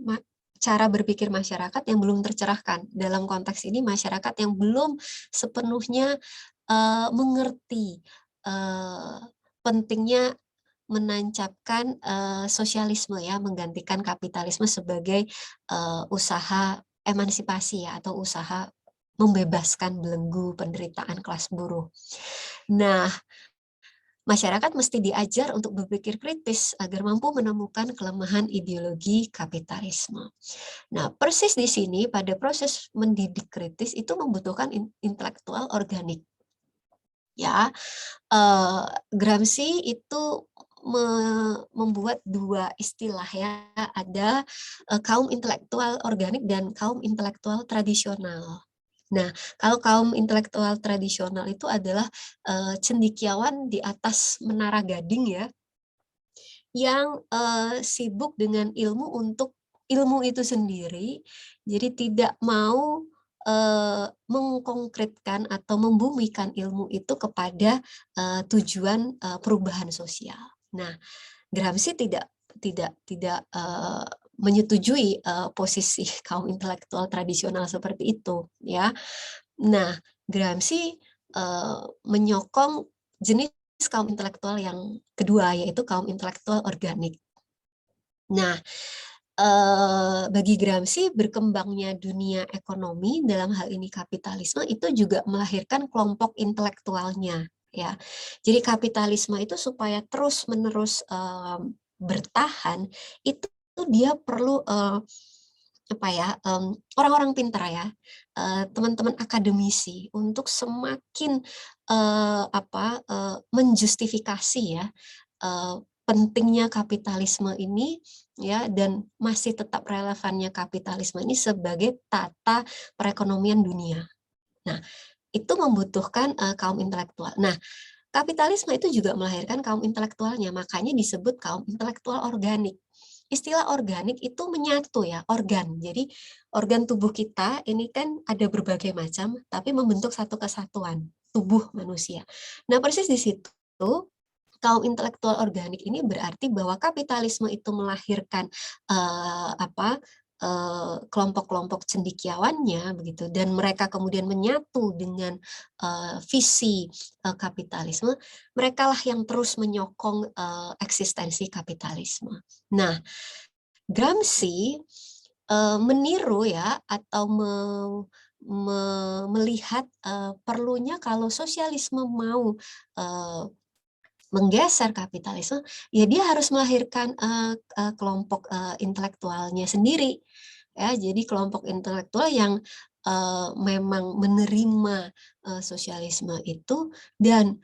cara berpikir masyarakat yang belum tercerahkan. Dalam konteks ini masyarakat yang belum sepenuhnya mengerti pentingnya menancapkan sosialisme ya, menggantikan kapitalisme sebagai usaha emansipasi ya, atau usaha membebaskan belenggu penderitaan kelas buruh. Nah, masyarakat mesti diajar untuk berpikir kritis agar mampu menemukan kelemahan ideologi kapitalisme. Nah, persis di sini pada proses mendidik kritis itu membutuhkan intelektual organik. Ya, Gramsci itu membuat dua istilah ya, ada kaum intelektual organik dan kaum intelektual tradisional. Nah, kalau kaum intelektual tradisional itu adalah cendekiawan di atas menara gading ya, yang sibuk dengan ilmu untuk ilmu itu sendiri, jadi tidak mau mengkonkretkan atau membumikan ilmu itu kepada tujuan perubahan sosial. Nah, Gramsci tidak menyetujui posisi kaum intelektual tradisional seperti itu, ya. Nah, Gramsci menyokong jenis kaum intelektual yang kedua, yaitu kaum intelektual organik. Nah, bagi Gramsci berkembangnya dunia ekonomi, dalam hal ini kapitalisme, itu juga melahirkan kelompok intelektualnya, ya. Jadi kapitalisme itu supaya terus-menerus bertahan, itu dia perlu orang-orang pintar ya, teman-teman akademisi untuk semakin menjustifikasi ya pentingnya kapitalisme ini ya, dan masih tetap relevannya kapitalisme ini sebagai tata perekonomian dunia. Nah, itu membutuhkan kaum intelektual. Nah, kapitalisme itu juga melahirkan kaum intelektualnya, makanya disebut kaum intelektual organik. Istilah organik itu menyatu ya, organ. Jadi organ tubuh kita ini kan ada berbagai macam, tapi membentuk satu kesatuan, tubuh manusia. Nah, persis di situ kaum intelektual organik ini berarti bahwa kapitalisme itu melahirkan kelompok-kelompok cendekiawannya begitu, dan mereka kemudian menyatu dengan visi kapitalisme, merekalah yang terus menyokong eksistensi kapitalisme. Nah, Gramsci meniru ya, atau melihat perlunya kalau sosialisme mau menggeser kapitalisme, ya dia harus melahirkan kelompok intelektualnya sendiri. Ya, jadi kelompok intelektual yang memang menerima sosialisme itu dan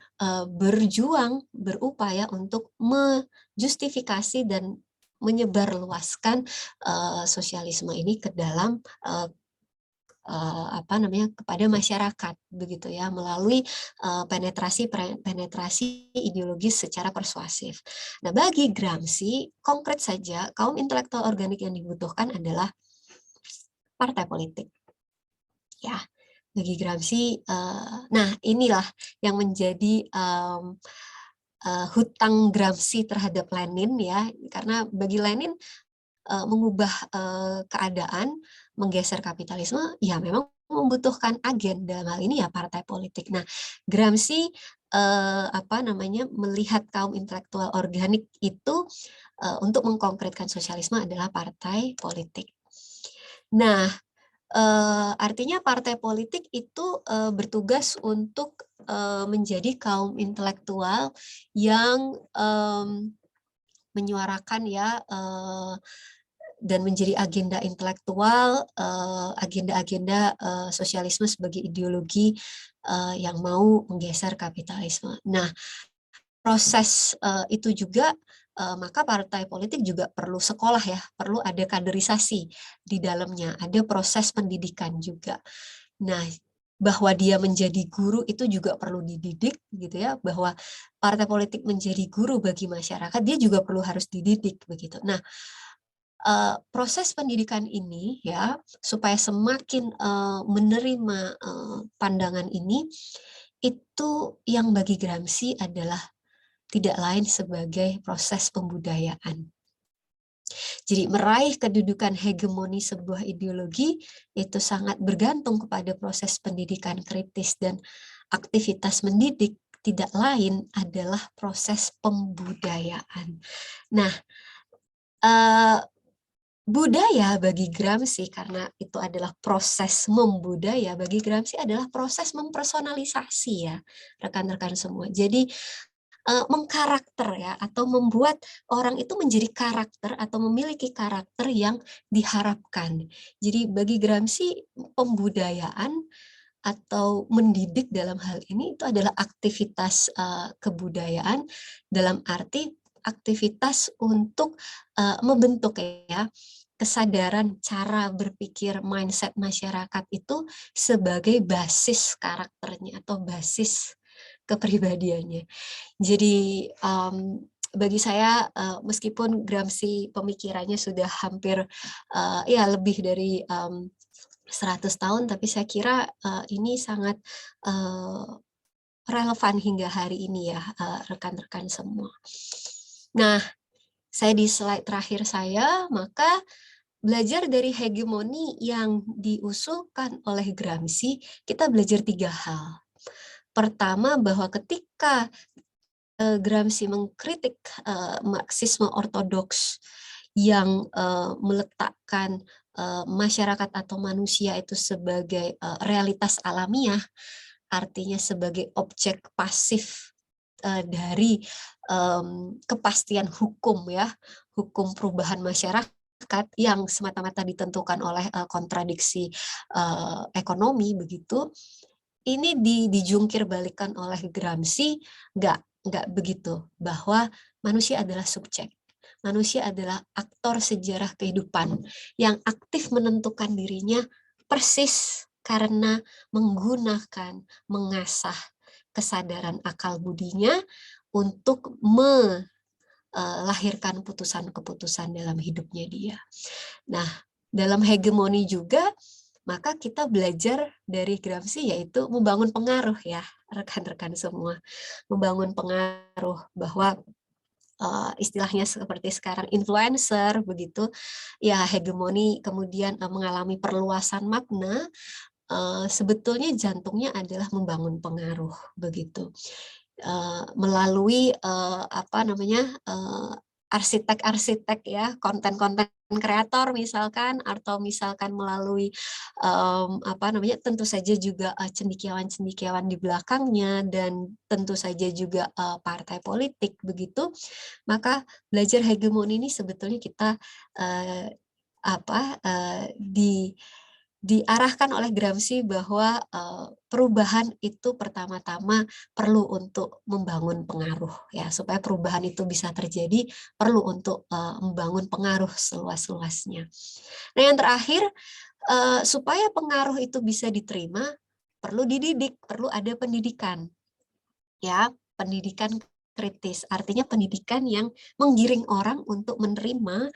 berupaya untuk menjustifikasi dan menyebarluaskan sosialisme ini ke dalam kepada masyarakat begitu ya, melalui penetrasi ideologis secara persuasif. Nah, bagi Gramsci konkret saja kaum intelektual organik yang dibutuhkan adalah partai politik. Ya, bagi Gramsci, nah inilah yang menjadi hutang Gramsci terhadap Lenin ya, karena bagi Lenin mengubah keadaan, menggeser kapitalisme, ya memang membutuhkan agen, dalam hal ini ya partai politik. Nah, Gramsci melihat kaum intelektual organik itu untuk mengkonkretkan sosialisme adalah partai politik. Nah, artinya partai politik itu bertugas untuk menjadi kaum intelektual yang menyuarakan ya dan menjadi agenda intelektual, agenda-agenda sosialisme sebagai ideologi yang mau menggeser kapitalisme. Nah, proses itu juga, maka partai politik juga perlu sekolah ya, perlu ada kaderisasi di dalamnya, ada proses pendidikan juga. Nah, bahwa dia menjadi guru itu juga perlu dididik gitu ya, bahwa partai politik menjadi guru bagi masyarakat, dia juga perlu harus dididik begitu. Nah, proses pendidikan ini ya, supaya semakin menerima pandangan ini, itu yang bagi Gramsci adalah tidak lain sebagai proses pembudayaan. Jadi meraih kedudukan hegemoni sebuah ideologi itu sangat bergantung kepada proses pendidikan kritis, dan aktivitas mendidik tidak lain adalah proses pembudayaan. Nah, budaya bagi Gramsci, karena itu adalah proses membudaya, bagi Gramsci adalah proses mempersonalisasi ya, rekan-rekan semua. Jadi mengkarakter ya, atau membuat orang itu menjadi karakter atau memiliki karakter yang diharapkan. Jadi bagi Gramsci, pembudayaan atau mendidik dalam hal ini itu adalah aktivitas kebudayaan, dalam arti aktivitas untuk membentuk ya kesadaran cara berpikir mindset masyarakat itu sebagai basis karakternya atau basis kepribadiannya. Jadi bagi saya meskipun Gramsci pemikirannya sudah hampir ya lebih dari 100 tahun, tapi saya kira ini sangat relevan hingga hari ini ya, rekan-rekan semua. Nah, saya di slide terakhir saya, maka belajar dari hegemoni yang diusulkan oleh Gramsci, kita belajar 3 hal. Pertama, bahwa ketika Gramsci mengkritik Marxisme ortodoks yang meletakkan masyarakat atau manusia itu sebagai realitas alamiah, artinya sebagai objek pasif dari kepastian hukum ya, hukum perubahan masyarakat yang semata-mata ditentukan oleh kontradiksi ekonomi begitu. Ini dijungkir balikan oleh Gramsci, nggak begitu, bahwa manusia adalah subjek. Manusia adalah aktor sejarah kehidupan yang aktif menentukan dirinya persis karena menggunakan, mengasah kesadaran akal budinya untuk melahirkan putusan-keputusan dalam hidupnya dia. Nah, dalam hegemoni juga, maka kita belajar dari Gramsci yaitu membangun pengaruh ya, rekan-rekan semua. Membangun pengaruh bahwa istilahnya seperti sekarang influencer begitu ya, hegemoni kemudian mengalami perluasan makna, sebetulnya jantungnya adalah membangun pengaruh begitu. Melalui apa namanya, arsitek-arsitek ya, konten-konten kreator misalkan, atau misalkan melalui apa namanya, tentu saja juga cendekiawan-cendekiawan di belakangnya, dan tentu saja juga partai politik begitu. Maka belajar hegemoni ini sebetulnya kita diarahkan oleh Gramsci bahwa perubahan itu pertama-tama perlu untuk membangun pengaruh ya, supaya perubahan itu bisa terjadi perlu untuk membangun pengaruh seluas-luasnya. Nah, yang terakhir, supaya pengaruh itu bisa diterima perlu dididik, perlu ada pendidikan ya, pendidikan kritis, artinya pendidikan yang menggiring orang untuk menerima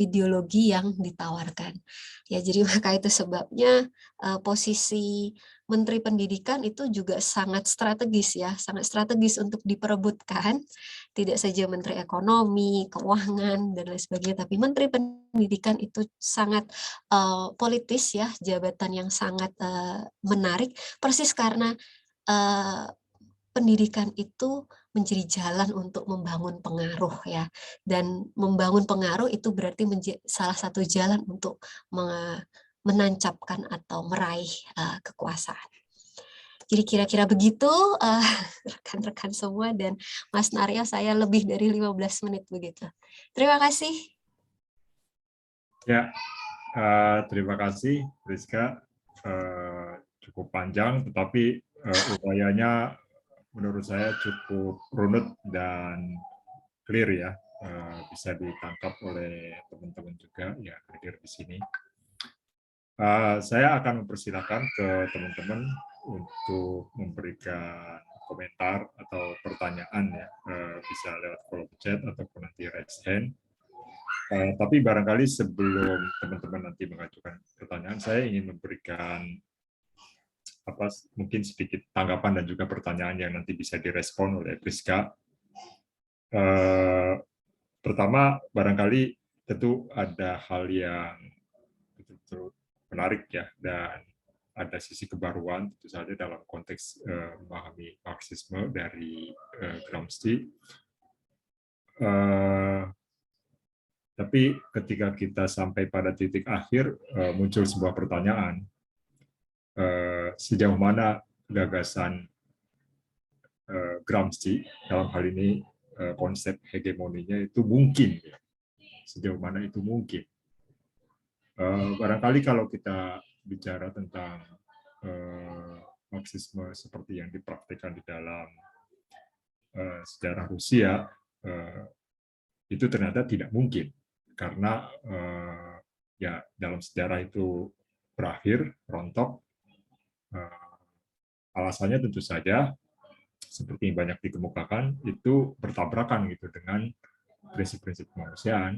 ideologi yang ditawarkan. Ya, jadi maka itu sebabnya posisi Menteri Pendidikan itu juga sangat strategis ya, sangat strategis untuk diperebutkan. Tidak saja Menteri Ekonomi, Keuangan dan lain sebagainya, tapi Menteri Pendidikan itu sangat politis ya, jabatan yang sangat menarik, persis karena pendidikan itu menjadi jalan untuk membangun pengaruh ya, dan membangun pengaruh itu berarti salah satu jalan untuk menancapkan atau meraih kekuasaan. Jadi kira-kira begitu rekan-rekan semua, dan Mas Naryo, saya lebih dari 15 menit begitu. Terima kasih. Ya, terima kasih Rizka. Cukup panjang, tetapi upayanya menurut saya cukup runut dan clear ya, bisa ditangkap oleh teman-teman juga yang hadir di sini. Saya akan mempersilahkan ke teman-teman untuk memberikan komentar atau pertanyaan ya, bisa lewat kolom chat ataupun nanti raise hand. Tapi barangkali sebelum teman-teman nanti mengajukan pertanyaan, saya ingin memberikan mungkin sedikit tanggapan dan juga pertanyaan yang nanti bisa direspon oleh Priska. Pertama, barangkali tentu ada hal yang betul-betul menarik ya, dan ada sisi kebaruan tentu saja dalam konteks memahami Marxisme dari Gramsci. Tapi ketika kita sampai pada titik akhir, muncul sebuah pertanyaan, sejauh mana gagasan Gramsci dalam hal ini konsep hegemoninya itu mungkin, sejauh mana itu mungkin. Barangkali kalau kita bicara tentang Marxisme seperti yang dipraktikkan di dalam sejarah Rusia, itu ternyata tidak mungkin, karena ya dalam sejarah itu berakhir, rontok. Alasannya tentu saja seperti yang banyak dikemukakan, itu bertabrakan gitu dengan prinsip-prinsip kemanusiaan,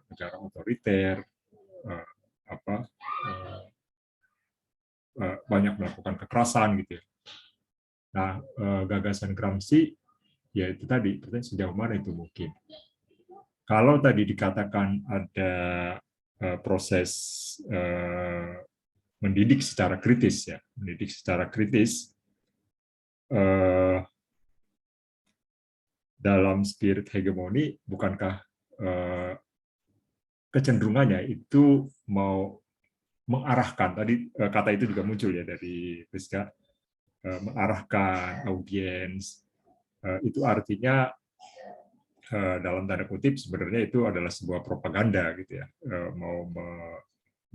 negara otoriter, banyak melakukan kekerasan gitu ya. Nah, gagasan Gramsci yaitu tadi, sejauh mana itu mungkin. Kalau tadi dikatakan ada proses mendidik secara kritis ya, mendidik secara kritis dalam spirit hegemoni, bukankah kecenderungannya itu mau mengarahkan, tadi kata itu juga muncul ya dari Priska, mengarahkan audiens, itu artinya dalam tanda kutip sebenarnya itu adalah sebuah propaganda gitu ya, mau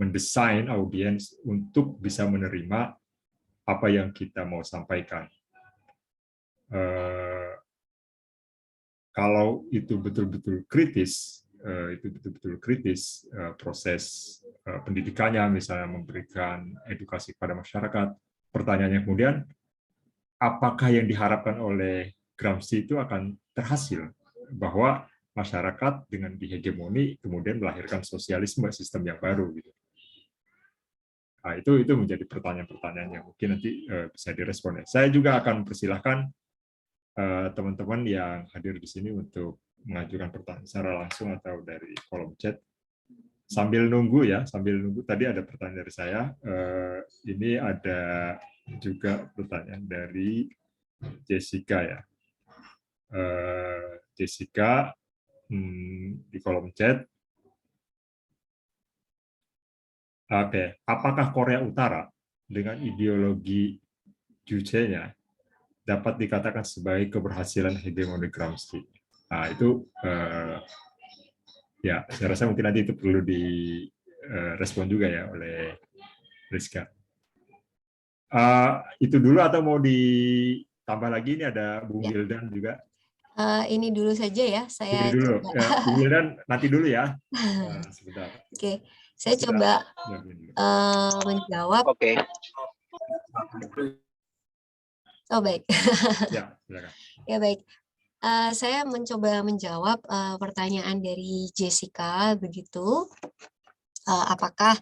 mendesain audiens untuk bisa menerima apa yang kita mau sampaikan. Kalau itu betul-betul kritis, proses pendidikannya, misalnya memberikan edukasi kepada masyarakat, pertanyaannya kemudian, apakah yang diharapkan oleh Gramsci itu akan terhasil, bahwa masyarakat dengan dihegemoni kemudian melahirkan sosialisme, sistem yang baru gitu. Nah, itu menjadi pertanyaan-pertanyaan yang mungkin nanti bisa direspon. Saya juga akan persilahkan teman-teman yang hadir di sini untuk mengajukan pertanyaan secara langsung atau dari kolom chat. Sambil nunggu ya, tadi ada pertanyaan dari saya. Ini ada juga pertanyaan dari Jessica ya. Jessica di kolom chat. Oke, apakah Korea Utara dengan ideologi Juche-nya dapat dikatakan sebagai keberhasilan hegemoni Gramsci? Nah, itu ya, saya rasa mungkin nanti itu perlu direspon juga ya oleh Rizka. Itu dulu atau mau ditambah lagi? Ini ada Bung Wildan juga. Ini dulu saja ya, saya Ini dulu. coba. Ya, Bung Wildan nanti dulu ya. Sebentar. Oke, saya coba menjawab. Oke. Oh baik. Ya, silakan. Ya baik. Saya mencoba menjawab pertanyaan dari Jessica begitu. Apakah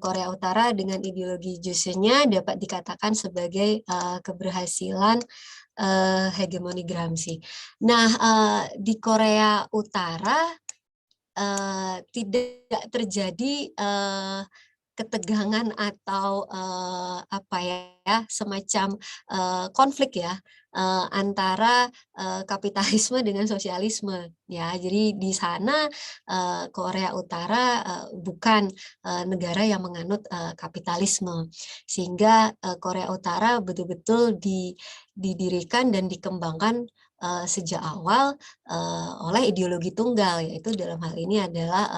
Korea Utara dengan ideologi Juche-nya dapat dikatakan sebagai keberhasilan hegemoni Gramsci? Nah, di Korea Utara tidak terjadi ketegangan atau apa ya, semacam konflik ya antara kapitalisme dengan sosialisme ya. Jadi di sana Korea Utara bukan negara yang menganut kapitalisme, sehingga Korea Utara betul-betul didirikan dan dikembangkan sejak awal oleh ideologi tunggal, yaitu dalam hal ini adalah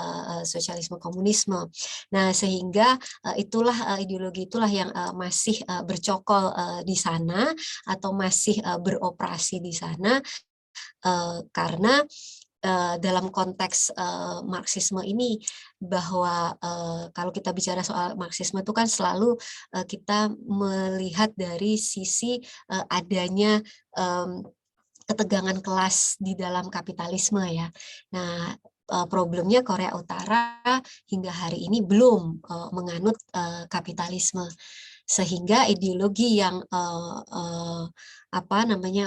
sosialisme komunisme. Nah, sehingga ideologi itulah yang masih bercokol di sana atau masih beroperasi di sana, karena dalam konteks Marxisme ini, bahwa kalau kita bicara soal Marxisme itu kan selalu kita melihat dari sisi adanya ketegangan kelas di dalam kapitalisme ya. Nah, problemnya Korea Utara hingga hari ini belum menganut kapitalisme, sehingga ideologi yang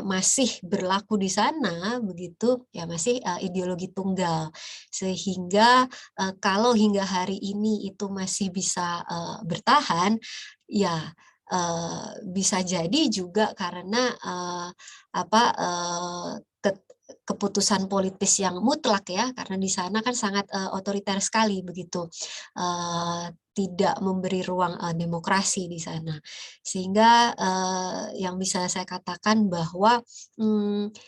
masih berlaku di sana begitu ya, masih ideologi tunggal, sehingga kalau hingga hari ini itu masih bisa bertahan ya, bisa jadi juga karena keputusan politis yang mutlak ya, karena di sana kan sangat otoriter sekali begitu, tidak memberi ruang demokrasi di sana, sehingga yang bisa saya katakan bahwa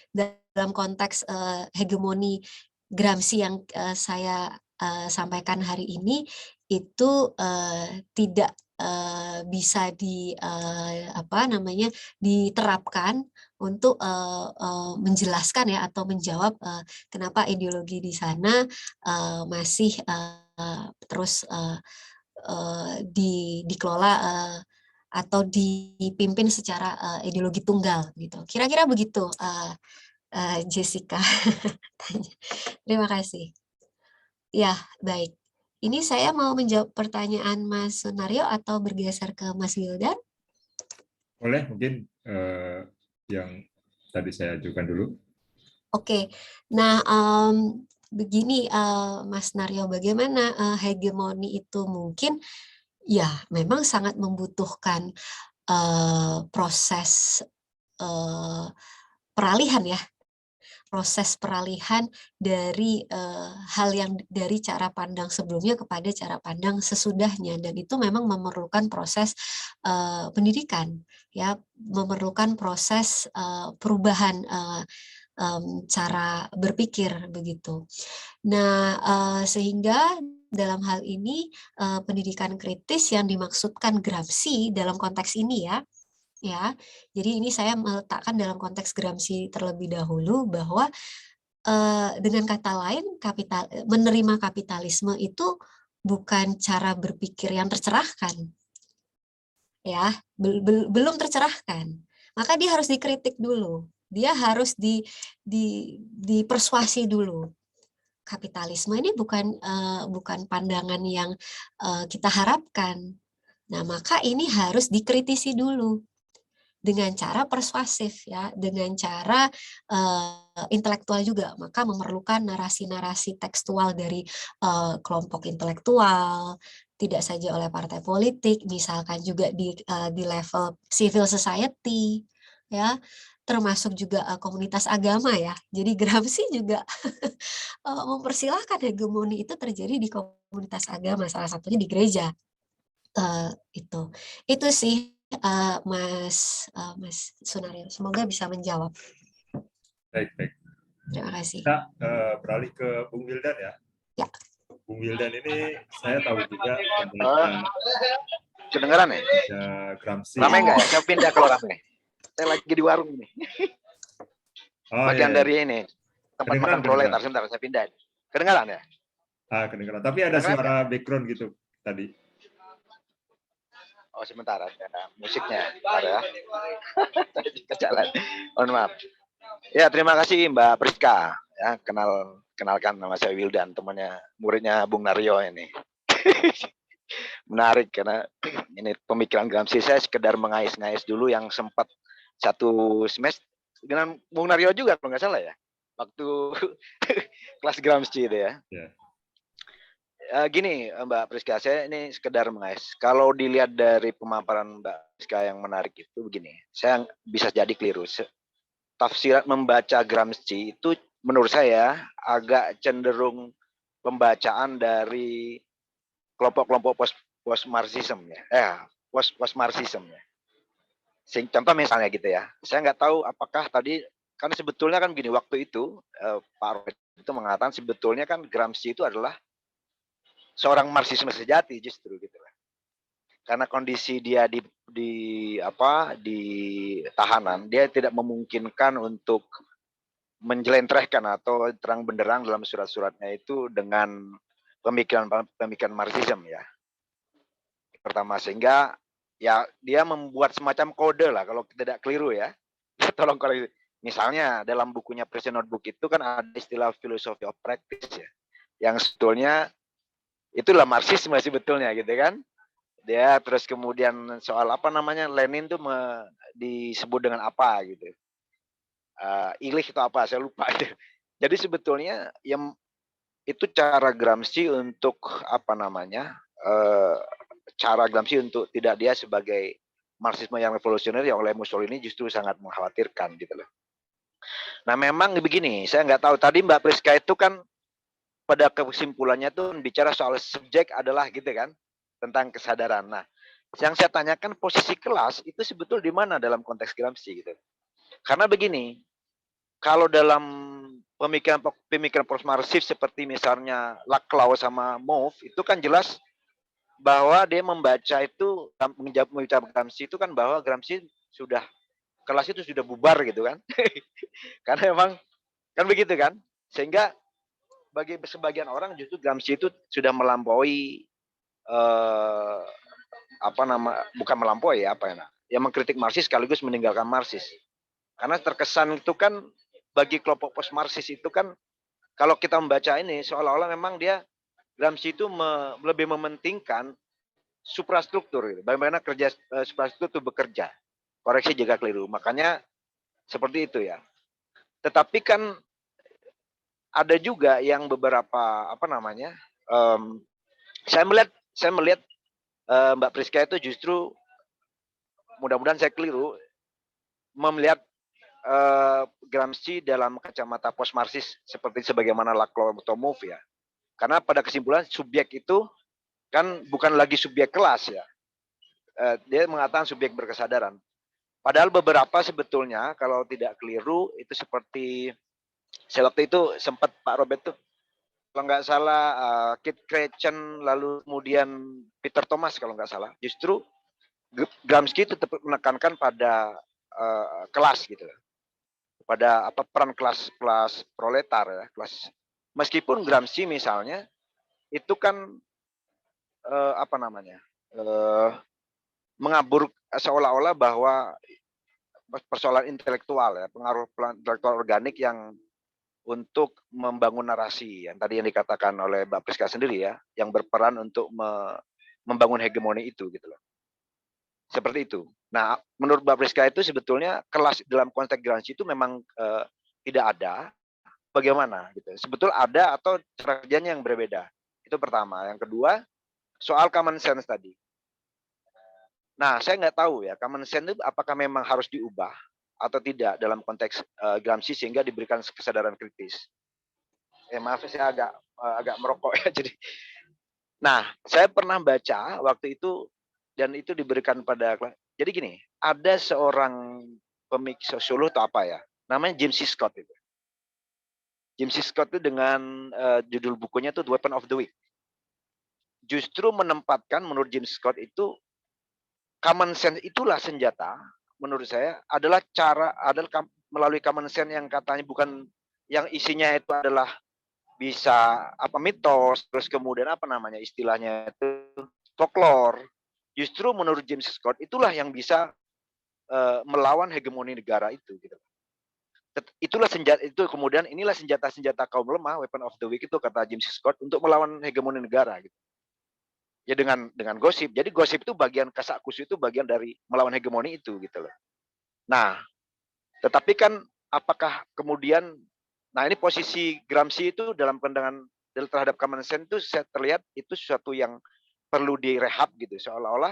dalam konteks hegemoni Gramsci yang saya sampaikan hari ini itu tidak bisa diterapkan untuk menjelaskan ya, atau menjawab kenapa ideologi di sana masih terus dikelola atau dipimpin secara ideologi tunggal gitu. Kira-kira begitu, Jessica. Terima kasih. Ya, baik. Ini saya mau menjawab pertanyaan Mas Sunario atau bergeser ke Mas Wildan? Boleh, mungkin yang tadi saya ajukan dulu. Oke, nah begini Mas Naryo, bagaimana hegemoni itu mungkin ya memang sangat membutuhkan proses peralihan ya, proses peralihan dari hal yang dari cara pandang sebelumnya kepada cara pandang sesudahnya, dan itu memang memerlukan proses pendidikan ya, memerlukan proses perubahan cara berpikir begitu. Nah, sehingga dalam hal ini pendidikan kritis yang dimaksudkan Gramsci dalam konteks ini ya. Jadi ini saya meletakkan dalam konteks Gramsci terlebih dahulu, bahwa dengan kata lain menerima kapitalisme itu bukan cara berpikir yang tercerahkan. Ya, belum tercerahkan. Maka dia harus dikritik dulu. Dia harus dipersuasi dulu. Kapitalisme ini bukan pandangan yang kita harapkan. Nah, maka ini harus dikritisi dulu dengan cara persuasif ya, dengan cara intelektual juga. Maka memerlukan narasi-narasi tekstual dari kelompok intelektual, tidak saja oleh partai politik, misalkan juga di level civil society ya, termasuk juga komunitas agama ya. Jadi Gramsci juga mempersilahkan hegemoni itu terjadi di komunitas agama, salah satunya di gereja. Itu sih Mas Sunario. Semoga bisa menjawab. Baik. Terima kasih. Kita beralih ke Bung Wildan ya. Ya. Bung Wildan ini saya tahu juga kedengeran ya? Gramsci. Ramai nggak ya? Saya pindah kalau ramai. Saya lagi di warung ini. Bagian dari ini tempat makan proletar. Sebentar, saya pindah. Kedengaran ya? Kedengaran. Tapi ada suara background gitu tadi. Oh, sebentar, ada musiknya. Ada. Ke jalan. Mohon maaf. Ya, terima kasih Mbak Priska. Ya, kenalkan nama saya Wildan, temannya muridnya Bung Naryo ini. Menarik karena ini pemikiran Gramsci. Saya sekedar mengais-ngais dulu yang sempat satu semester dengan Bung Naryo juga kalau nggak salah ya. Waktu kelas Gramsci itu ya. Yeah. Gini Mbak Priska, saya ini sekedar mengais. Kalau dilihat dari pemaparan Mbak Priska yang menarik itu begini, saya bisa jadi keliru. Tafsiran membaca Gramsci itu menurut saya agak cenderung pembacaan dari kelompok-kelompok post-Marxism ya. Post-Marxism ya. Contoh misalnya gitu ya. Saya nggak tahu apakah tadi karena sebetulnya kan begini, waktu itu Pak Robert itu mengatakan sebetulnya kan Gramsci itu adalah seorang Marxisme sejati justru gitu. Karena kondisi dia di tahanan, dia tidak memungkinkan untuk menjelentrehkan atau terang benderang dalam surat-suratnya itu dengan pemikiran Marxisme ya. Pertama, sehingga ya dia membuat semacam kode lah kalau tidak keliru ya. Tolong koreksi. Misalnya dalam bukunya Prison Notebook itu kan ada istilah philosophy of practice ya. Yang sebetulnya itulah Marxisme sebetulnya gitu kan. Dia terus kemudian soal apa namanya Lenin tuh disebut dengan apa gitu. Ilih itu apa saya lupa. Jadi sebetulnya yang itu cara Gramsci untuk apa namanya cara Gramsci untuk tidak dia sebagai Marxisme yang revolusioner yang oleh Mussolini justru sangat mengkhawatirkan gitu loh. Nah memang begini, saya nggak tahu tadi Mbak Priska itu kan pada kesimpulannya tuh bicara soal subjek adalah gitu kan tentang kesadaran. Nah yang saya tanyakan posisi kelas itu sebetulnya di mana dalam konteks Gramsci gitu. Karena begini, kalau dalam pemikiran post-Marxis seperti misalnya Laclau sama Mouffe itu kan jelas bahwa dia membaca itu menjawab Gramsci itu kan bahwa Gramsci sudah kelas itu sudah bubar gitu kan. Karena memang kan begitu kan. Sehingga bagi sebagian orang justru Gramsci itu sudah melampaui bukan melampaui apa ya, yang mengkritik Marxis sekaligus meninggalkan Marxis. Karena terkesan itu kan bagi kelompok post Marxis itu kan kalau kita membaca ini seolah-olah memang dia Gramsci itu lebih mementingkan suprastruktur, gitu. Bagaimana kerja suprastruktur itu bekerja. Koreksi jika keliru. Makanya seperti itu ya. Tetapi kan ada juga yang beberapa apa namanya, saya melihat Mbak Priska itu justru mudah-mudahan saya keliru melihat Gramsci dalam kacamata post Marxis seperti sebagaimana Laclau atau Mouffe ya. Karena pada kesimpulan subjek itu kan bukan lagi subjek kelas ya. Dia mengatakan subjek berkesadaran. Padahal beberapa sebetulnya kalau tidak keliru itu seperti saya waktu itu sempat Pak Robert tuh kalau nggak salah Kit Krejcen lalu kemudian Peter Thomas kalau nggak salah justru Gramsci itu tetap menekankan pada kelas gitu, pada peran kelas proletar ya, kelas meskipun Gramsci misalnya itu kan mengabur seolah-olah bahwa persoalan intelektual ya, pengaruh intelektual organik yang untuk membangun narasi yang tadi yang dikatakan oleh Mbak Priska sendiri ya, yang berperan untuk membangun hegemoni itu gitu loh. Seperti itu. Nah, menurut Mbak Priska itu sebetulnya kelas dalam konteks Gramsci itu memang tidak ada. Bagaimana gitu? Sebetulnya ada atau cara kerjanya yang berbeda. Itu pertama. Yang kedua, soal common sense tadi. Nah, saya nggak tahu ya, common sense itu apakah memang harus diubah atau tidak dalam konteks Gramsci sehingga diberikan kesadaran kritis. Maaf saya agak merokok ya. Nah, saya pernah baca waktu itu dan itu diberikan pada. Jadi gini, ada seorang pemikir sosiolog atau apa ya, namanya James C. Scott itu. James C. Scott itu dengan judul bukunya itu The Weapon of the Weak. Justru menempatkan menurut James Scott itu common sense itulah senjata menurut saya adalah melalui common sense yang katanya bukan yang isinya itu adalah bisa mitos terus kemudian istilahnya itu folklore. Justru menurut James Scott itulah yang bisa melawan hegemoni negara itu gitu. Itulah senjata itu kemudian inilah senjata kaum lemah, weapon of the weak itu kata James Scott untuk melawan hegemoni negara gitu. Ya dengan gosip. Jadi gosip itu bagian kasakus itu bagian dari melawan hegemoni itu gitu loh. Nah, tetapi kan apakah kemudian ini posisi Gramsci itu dalam pandangan terhadap common sense itu saya terlihat itu sesuatu yang perlu direhab gitu seolah-olah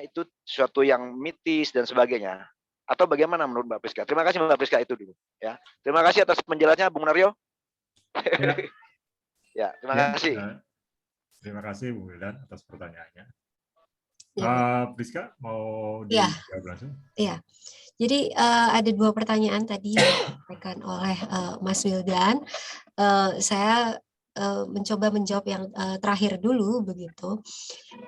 itu sesuatu yang mitis dan sebagainya. Atau bagaimana menurut Mbak Priska? Terima kasih Mbak Priska itu dulu ya. Terima kasih atas penjelasannya Bung Naryo. Ya, terima kasih. Terima kasih Bu Wildan atas pertanyaannya. Priska mau Ya, dijawab langsung? ya. Jadi ada 2 pertanyaan tadi yang disampaikan oleh Mas Wildan. Saya mencoba menjawab yang terakhir dulu begitu.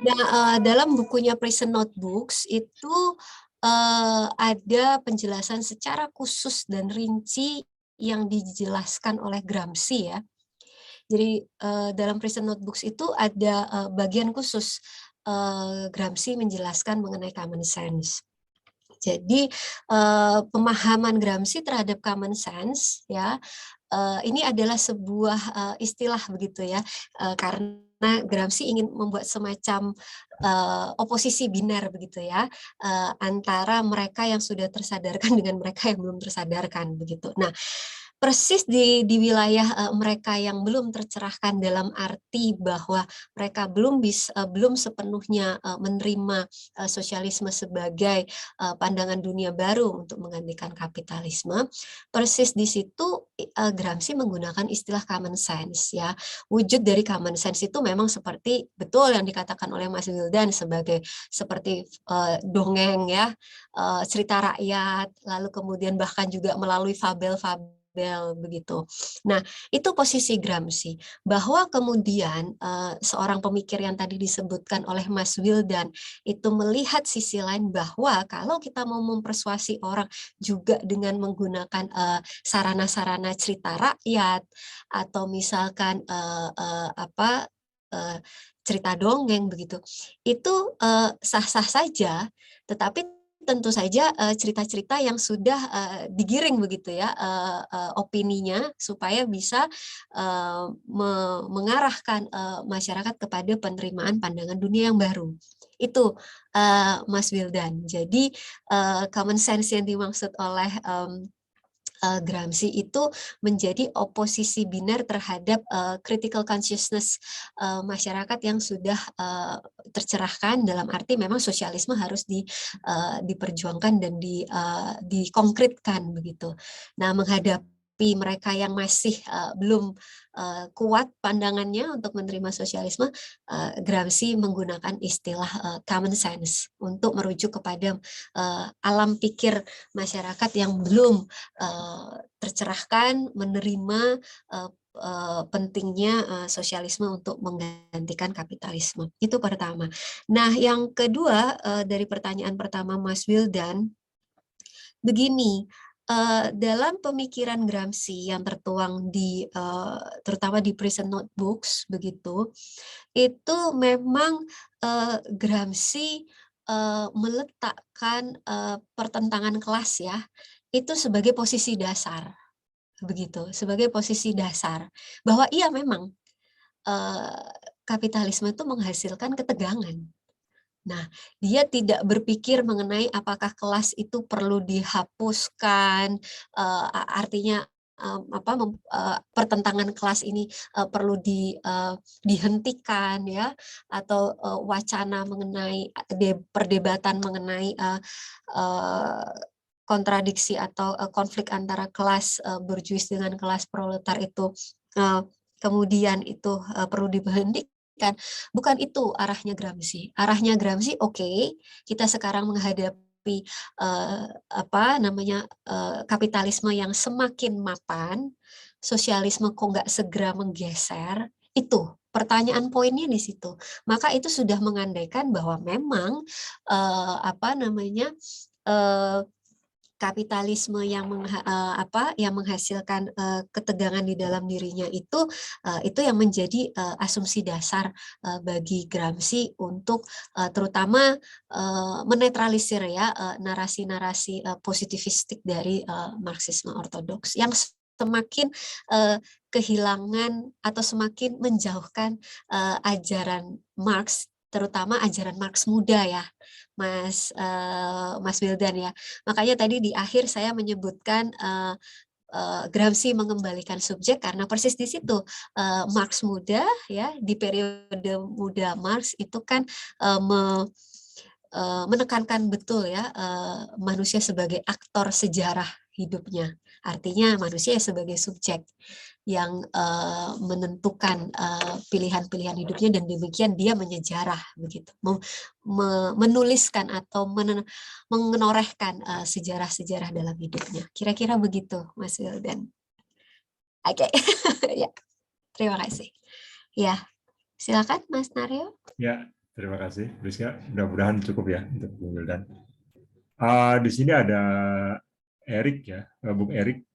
Nah, dalam bukunya Prison Notebooks itu ada penjelasan secara khusus dan rinci yang dijelaskan oleh Gramsci ya. Jadi dalam Prison Notebooks itu ada bagian khusus Gramsci menjelaskan mengenai common sense. Jadi pemahaman Gramsci terhadap common sense ya ini adalah sebuah istilah begitu ya karena Gramsci ingin membuat semacam oposisi biner begitu ya antara mereka yang sudah tersadarkan dengan mereka yang belum tersadarkan begitu. Nah, persis di wilayah mereka yang belum tercerahkan dalam arti bahwa mereka belum sepenuhnya menerima sosialisme sebagai pandangan dunia baru untuk menggantikan kapitalisme. Persis di situ Gramsci menggunakan istilah common sense ya. Wujud dari common sense itu memang seperti betul yang dikatakan oleh Mas Wildan seperti dongeng ya, cerita rakyat, lalu kemudian bahkan juga melalui fabel-fabel begitu. Nah, itu posisi Gramsci bahwa kemudian seorang pemikir yang tadi disebutkan oleh Mas Wildan itu melihat sisi lain bahwa kalau kita mau mempersuasi orang juga dengan menggunakan sarana-sarana cerita rakyat atau misalkan cerita dongeng begitu, itu sah-sah saja, tetapi tentu saja cerita-cerita yang sudah digiring begitu ya opininya supaya bisa mengarahkan masyarakat kepada penerimaan pandangan dunia yang baru. Itu Mas Wildan. Jadi common sense yang dimaksud oleh Gramsci itu menjadi oposisi biner terhadap critical consciousness masyarakat yang sudah tercerahkan dalam arti memang sosialisme harus diperjuangkan dan dikonkretkan begitu. Nah, menghadapi mereka yang masih belum kuat pandangannya untuk menerima sosialisme, Gramsci menggunakan istilah common sense untuk merujuk kepada alam pikir masyarakat yang belum tercerahkan menerima pentingnya sosialisme untuk menggantikan kapitalisme. Itu pertama. Nah, yang kedua dari pertanyaan pertama Mas Wildan, begini, dalam pemikiran Gramsci yang tertuang terutama di Prison Notebooks begitu, itu memang Gramsci meletakkan pertentangan kelas ya itu sebagai posisi dasar begitu, sebagai posisi dasar bahwa iya memang kapitalisme itu menghasilkan ketegangan. Nah, dia tidak berpikir mengenai apakah kelas itu perlu dihapuskan, artinya pertentangan kelas ini perlu dihentikan ya, atau wacana mengenai perdebatan mengenai kontradiksi atau konflik antara kelas borjuis dengan kelas proletar itu kemudian itu perlu diberhentikan. Bukan itu arahnya Gramsci. Arahnya Gramsci, oke, kita sekarang menghadapi kapitalisme yang semakin mapan, sosialisme kok nggak segera menggeser, itu pertanyaan poinnya di situ. Maka itu sudah mengandaikan bahwa memang kapitalisme yang menghasilkan ketegangan di dalam dirinya itu yang menjadi asumsi dasar bagi Gramsci untuk terutama menetralisir ya narasi-narasi positivistik dari Marxisme ortodoks yang semakin kehilangan atau semakin menjauhkan ajaran Marx, terutama ajaran Marx muda ya, Mas Wildan ya. Makanya tadi di akhir saya menyebutkan Gramsci mengembalikan subjek karena persis di situ Marx muda ya, di periode muda Marx itu kan menekankan betul ya manusia sebagai aktor sejarah hidupnya. Artinya manusia sebagai subjek yang menentukan pilihan-pilihan hidupnya, dan demikian dia menyejarah begitu, menuliskan atau mengenorehkan sejarah-sejarah dalam hidupnya. Kira-kira begitu, Mas Wildan. Oke, ya, terima kasih. Ya, silakan Mas Naryo. Ya, terima kasih, Rizka. Mudah-mudahan cukup ya untuk Bung Wildan. Di sini ada Erik ya, Bung Erik,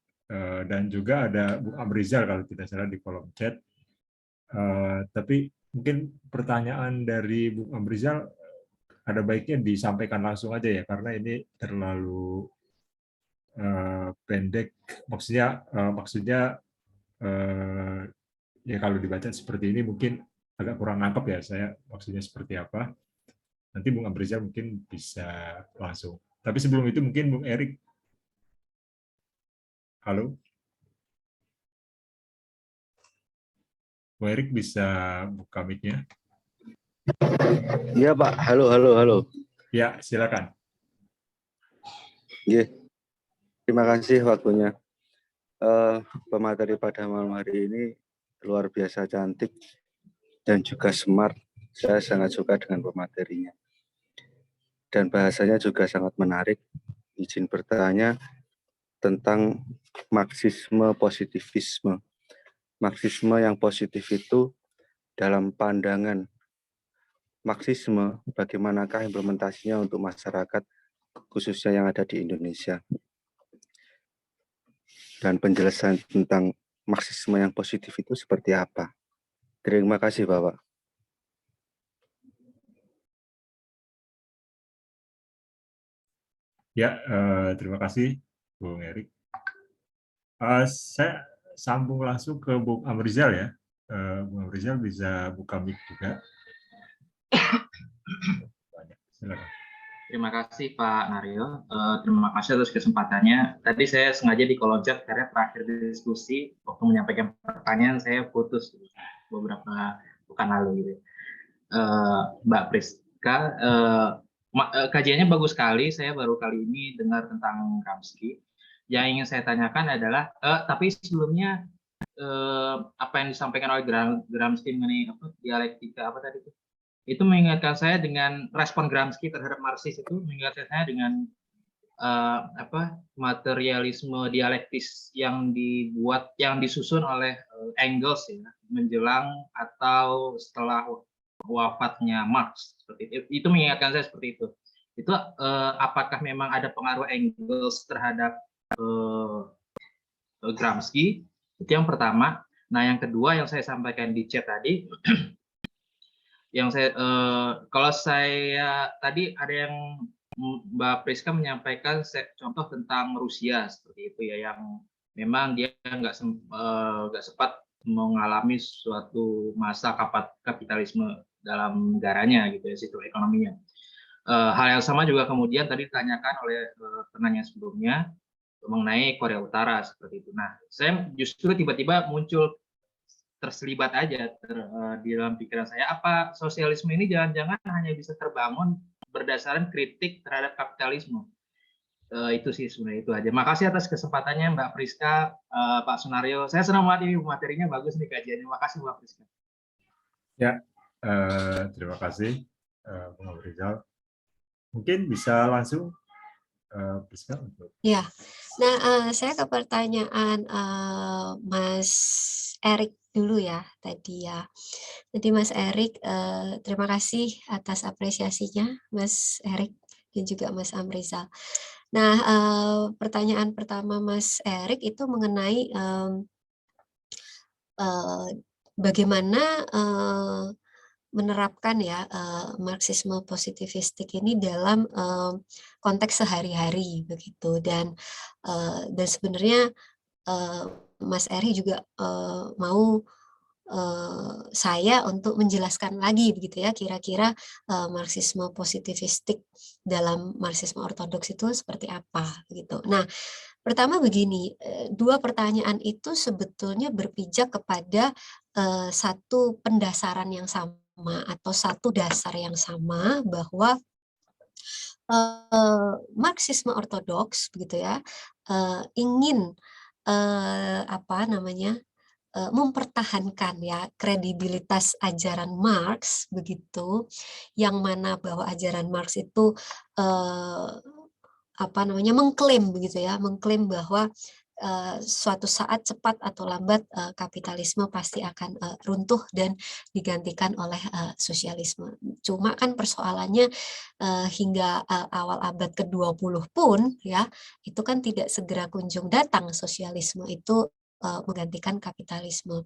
dan juga ada Bung Amrizal kalau tidak salah di kolom chat. Tapi mungkin pertanyaan dari Bung Amrizal ada baiknya disampaikan langsung aja ya, karena ini terlalu pendek. Maksudnya ya kalau dibaca seperti ini mungkin agak kurang nangkep ya saya maksudnya seperti apa. Nanti Bung Amrizal mungkin bisa langsung. Tapi sebelum itu mungkin Bung Erik. Halo. Bung Erik bisa buka mic-nya? Iya Pak, halo. Ya, silakan. Iya. Terima kasih waktunya. Pemateri pada malam hari ini luar biasa cantik dan juga smart. Saya sangat suka dengan pematerinya. Dan bahasanya juga sangat menarik. Izin bertanya tentang Marxisme positivisme. Marxisme yang positif itu dalam pandangan Marxisme, bagaimanakah implementasinya untuk masyarakat khususnya yang ada di Indonesia? Dan penjelasan tentang Marxisme yang positif itu seperti apa? Terima kasih Bapak. Ya, terima kasih Bung Erik. Saya sambung langsung ke Bung Amrizal ya. Bung Amrizal bisa buka mic juga. Silakan. Terima kasih Pak Naryo. Terima kasih atas kesempatannya. Tadi saya sengaja di kolom chat karena terakhir diskusi waktu menyampaikan pertanyaan saya putus beberapa pekan lalu gitu. Mbak Priska, kajiannya bagus sekali. Saya baru kali ini dengar tentang Gramsci. Yang ingin saya tanyakan adalah, tapi sebelumnya apa yang disampaikan oleh Gramsci mengenai dialektika apa tadi itu mengingatkan saya dengan respon Gramsci terhadap Marxis, itu mengingatkan saya dengan materialisme dialektis yang disusun oleh Engels ya, menjelang atau setelah wafatnya Marx. Seperti itu mengingatkan saya seperti itu. Itu apakah memang ada pengaruh Engels terhadap Gramsci? Itu yang pertama. Nah, yang kedua yang saya sampaikan di chat tadi, yang saya kalau saya tadi ada yang Mbak Priska menyampaikan contoh tentang Rusia seperti itu ya, yang memang dia nggak sempat mengalami suatu masa kapitalisme dalam negaranya gitu ya, situ ekonominya. Hal yang sama juga kemudian tadi ditanyakan oleh penanya sebelumnya mengenai Korea Utara seperti itu. Nah, saya justru tiba-tiba muncul terselibat aja di dalam pikiran saya, apa sosialisme ini jangan-jangan hanya bisa terbangun berdasarkan kritik terhadap kapitalisme. Itu sih sebenarnya, itu aja. Makasih atas kesempatannya Mbak Priska, Pak Sunaryo. Saya senang banget ini materinya bagus nih kajiannya. Makasih Mbak Priska. Ya, terima kasih Bung Amrizal. Mungkin bisa langsung Priska untuk. Ya, nah saya ke pertanyaan Mas Erik dulu ya tadi ya. Jadi Mas Erik, terima kasih atas apresiasinya Mas Erik dan juga Mas Amrizal. Nah, pertanyaan pertama Mas Erik itu mengenai bagaimana menerapkan ya Marxisme positivistik ini dalam konteks sehari-hari begitu, dan sebenarnya Mas Eri juga mau saya untuk menjelaskan lagi begitu ya, kira-kira Marxisme positivistik dalam Marxisme ortodoks itu seperti apa gitu. Nah, pertama begini, dua pertanyaan itu sebetulnya berpijak kepada satu pendasaran yang sama atau satu dasar yang sama, bahwa Marxisme ortodoks begitu ya, ingin apa namanya, mempertahankan ya kredibilitas ajaran Marx begitu, yang mana bahwa ajaran Marx itu apa namanya, mengklaim begitu ya, mengklaim bahwa suatu saat cepat atau lambat kapitalisme pasti akan runtuh dan digantikan oleh sosialisme. Cuma kan persoalannya hingga awal abad ke-20 pun ya, itu kan tidak segera kunjung datang sosialisme itu menggantikan kapitalisme.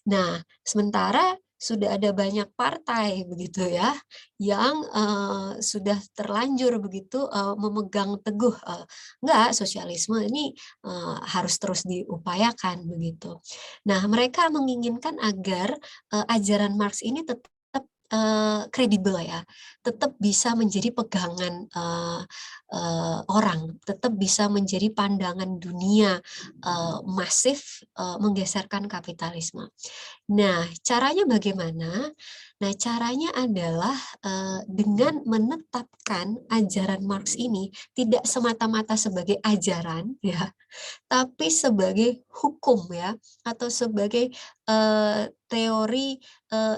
Nah, sementara sudah ada banyak partai begitu ya yang sudah terlanjur begitu memegang teguh enggak, sosialisme ini harus terus diupayakan begitu. Nah, mereka menginginkan agar ajaran Marx ini tetap kredibel ya, tetap bisa menjadi pegangan orang, tetap bisa menjadi pandangan dunia masif menggeserkan kapitalisme. Nah, caranya bagaimana? Nah, caranya adalah dengan menetapkan ajaran Marx ini tidak semata-mata sebagai ajaran ya, tapi sebagai hukum ya, atau sebagai teori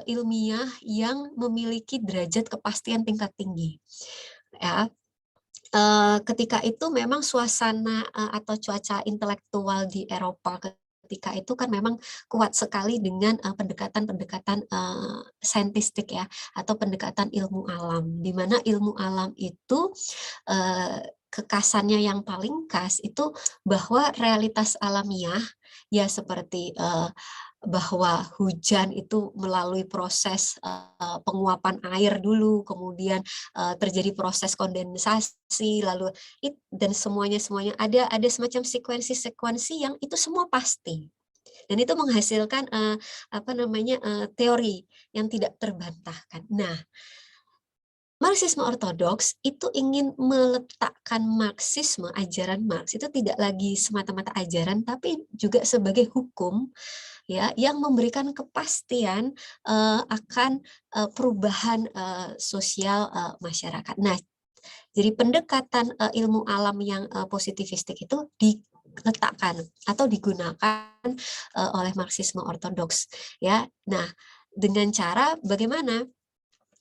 ilmiah yang memiliki derajat kepastian tingkat tinggi. Ya, ketika itu memang suasana atau cuaca intelektual di Eropa ketika itu kan memang kuat sekali dengan pendekatan-pendekatan saintistik ya, atau pendekatan ilmu alam, di mana ilmu alam itu kekasannya yang paling khas itu bahwa realitas alamiah ya, seperti bahwa hujan itu melalui proses penguapan air dulu, kemudian terjadi proses kondensasi, lalu dan semuanya ada semacam sekuensi yang itu semua pasti, dan itu menghasilkan apa namanya teori yang tidak terbantahkan. Nah, Marxisme ortodoks itu ingin meletakkan Marxisme, ajaran Marx itu tidak lagi semata-mata ajaran, tapi juga sebagai hukum ya, yang memberikan kepastian akan perubahan sosial masyarakat. Nah, jadi pendekatan ilmu alam yang positivistik itu diletakkan atau digunakan oleh Marxisme ortodoks ya. Nah, dengan cara bagaimana?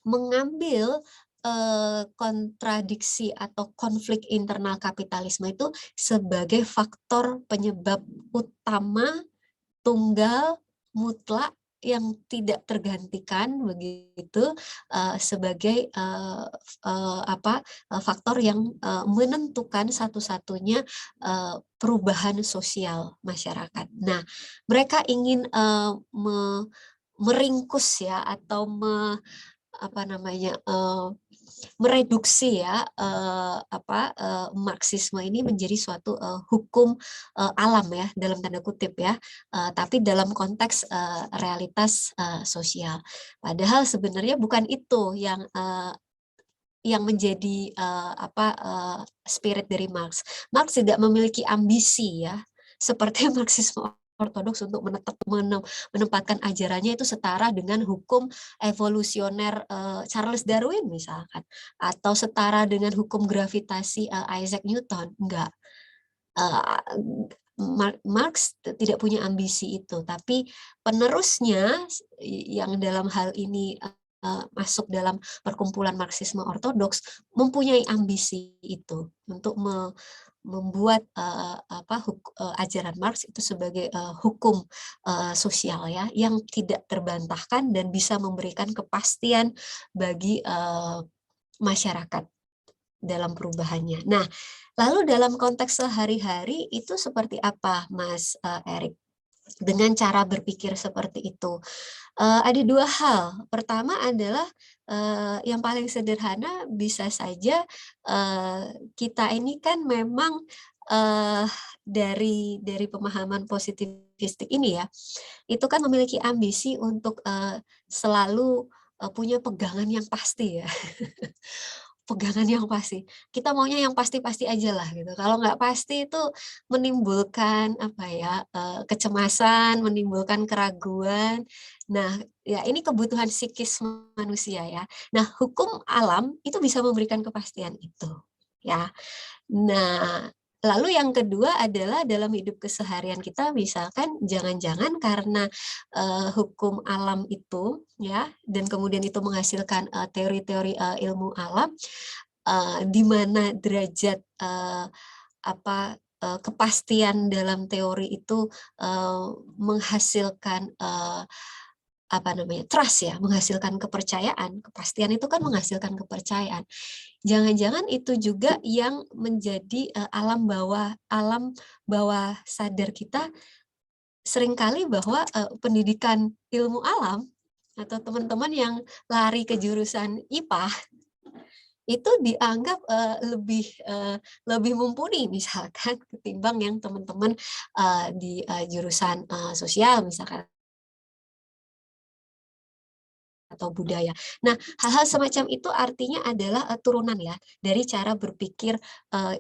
Mengambil kontradiksi atau konflik internal kapitalisme itu sebagai faktor penyebab utama, tunggal, mutlak yang tidak tergantikan begitu sebagai faktor yang menentukan satu-satunya perubahan sosial masyarakat. Nah, mereka ingin meringkus ya, atau mereduksi ya Marxisme ini menjadi suatu hukum alam ya, dalam tanda kutip ya, tapi dalam konteks realitas sosial. Padahal sebenarnya bukan itu yang menjadi spirit dari Marx. Marx tidak memiliki ambisi ya, seperti Marxisme ortodoks untuk menempatkan ajarannya itu setara dengan hukum evolusioner Charles Darwin misalkan, atau setara dengan hukum gravitasi Isaac Newton. Enggak. Marx tidak punya ambisi itu, tapi penerusnya yang dalam hal ini masuk dalam perkumpulan Marxisme ortodoks mempunyai ambisi itu untuk membuat ajaran Marx itu sebagai hukum sosial ya, yang tidak terbantahkan dan bisa memberikan kepastian bagi masyarakat dalam perubahannya. Nah, lalu dalam konteks sehari-hari itu seperti apa, Mas Erik? Dengan cara berpikir seperti itu, ada dua hal. Pertama adalah yang paling sederhana, bisa saja kita ini kan memang dari pemahaman positivistik ini ya, itu kan memiliki ambisi untuk selalu punya pegangan yang pasti ya. pegangan yang pasti. Kita maunya yang pasti-pasti aja lah gitu. Kalau nggak pasti itu menimbulkan apa ya, kecemasan, menimbulkan keraguan. Nah, ya ini kebutuhan psikis manusia ya. Nah, hukum alam itu bisa memberikan kepastian itu, ya. Nah, lalu yang kedua adalah dalam hidup keseharian kita, misalkan jangan-jangan karena hukum alam itu ya, dan kemudian itu menghasilkan teori-teori ilmu alam, di mana derajat kepastian dalam teori itu menghasilkan apa namanya, trust ya, menghasilkan kepercayaan. Kepastian itu kan menghasilkan kepercayaan. Jangan-jangan itu juga yang menjadi alam bawah sadar kita seringkali, bahwa pendidikan ilmu alam atau teman-teman yang lari ke jurusan IPA itu dianggap lebih mumpuni misalkan ketimbang yang teman-teman di jurusan sosial misalkan atau budaya. Nah, hal-hal semacam itu artinya adalah turunan ya dari cara berpikir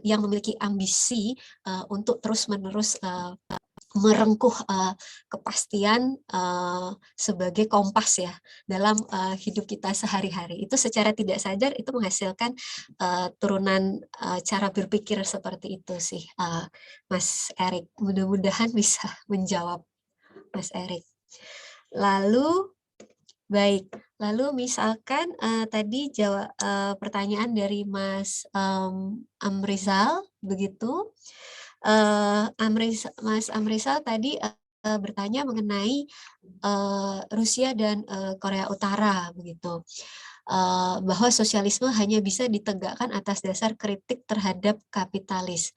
yang memiliki ambisi untuk terus-menerus merengkuh kepastian sebagai kompas ya dalam hidup kita sehari-hari. Itu secara tidak sadar itu menghasilkan turunan cara berpikir seperti itu sih, Mas Erik. Mudah-mudahan bisa menjawab Mas Erik. Lalu misalkan tadi pertanyaan dari Mas Amrizal begitu. Mas Amrizal tadi bertanya mengenai Rusia dan Korea Utara begitu. Bahwa sosialisme hanya bisa ditegakkan atas dasar kritik terhadap kapitalis.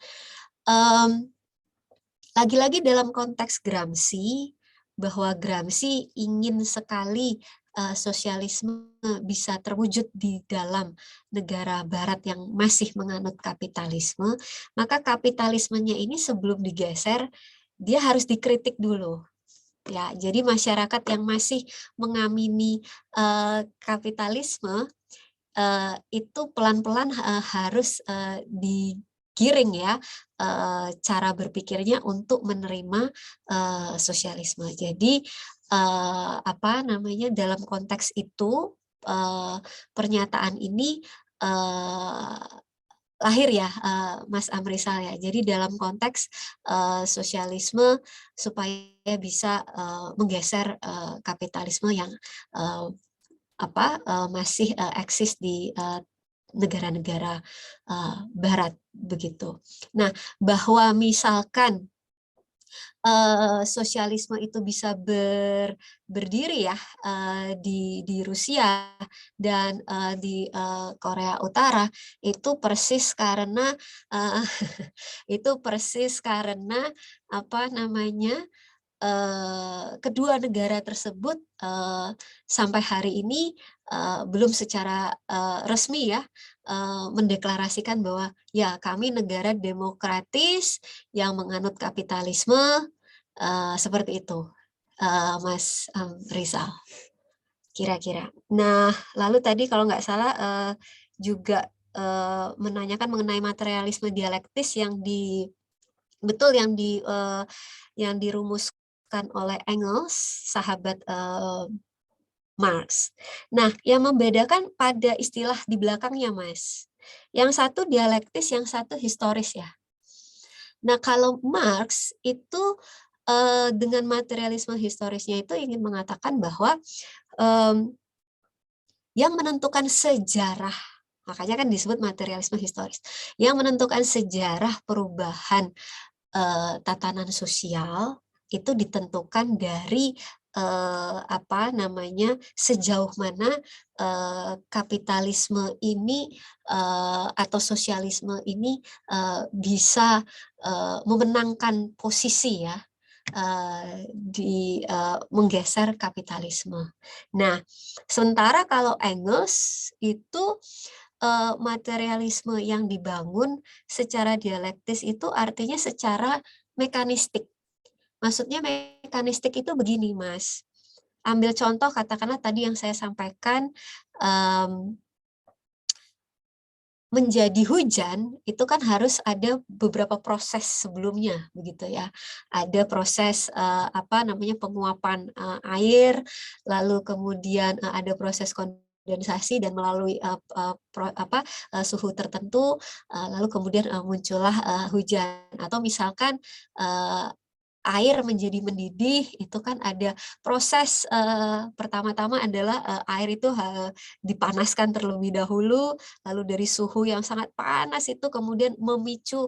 Lagi-lagi dalam konteks Gramsci, bahwa Gramsci ingin sekali sosialisme bisa terwujud di dalam negara barat yang masih menganut kapitalisme, maka kapitalismenya ini sebelum digeser, dia harus dikritik dulu. Ya, jadi masyarakat yang masih mengamini kapitalisme itu pelan-pelan harus digiring ya cara berpikirnya untuk menerima sosialisme. Jadi dalam konteks itu pernyataan ini lahir ya, Mas Amrizal ya. Jadi dalam konteks sosialisme supaya bisa menggeser kapitalisme yang masih eksis di negara-negara barat begitu. Nah, bahwa misalkan sosialisme itu bisa berdiri ya di Rusia dan di Korea Utara, itu persis karena kedua negara tersebut sampai hari ini belum secara resmi ya mendeklarasikan bahwa ya kami negara demokratis yang menganut kapitalisme, seperti itu, Mas Rizal, kira-kira. Nah, lalu tadi kalau nggak salah juga menanyakan mengenai materialisme dialektis yang dirumuskan oleh Engels, sahabat Marx. Nah, yang membedakan pada istilah di belakangnya, Mas. Yang satu dialektis, yang satu historis ya. Nah, kalau Marx itu dengan materialisme historisnya itu ingin mengatakan bahwa yang menentukan sejarah, makanya kan disebut materialisme historis, yang menentukan sejarah perubahan tatanan sosial itu ditentukan dari sejauh mana kapitalisme ini atau sosialisme ini bisa memenangkan posisi ya di menggeser kapitalisme. Nah, sementara kalau Engels itu materialisme yang dibangun secara dialektis itu artinya secara mekanistik. Maksudnya mekanistik itu begini, Mas. Ambil contoh katakanlah tadi yang saya sampaikan, menjadi hujan itu kan harus ada beberapa proses sebelumnya begitu ya. Ada proses penguapan air, lalu kemudian ada proses kondensasi dan melalui suhu tertentu, lalu kemudian muncullah hujan. Atau misalkan air menjadi mendidih, itu kan ada proses pertama-tama adalah air itu dipanaskan terlebih dahulu, lalu dari suhu yang sangat panas itu kemudian memicu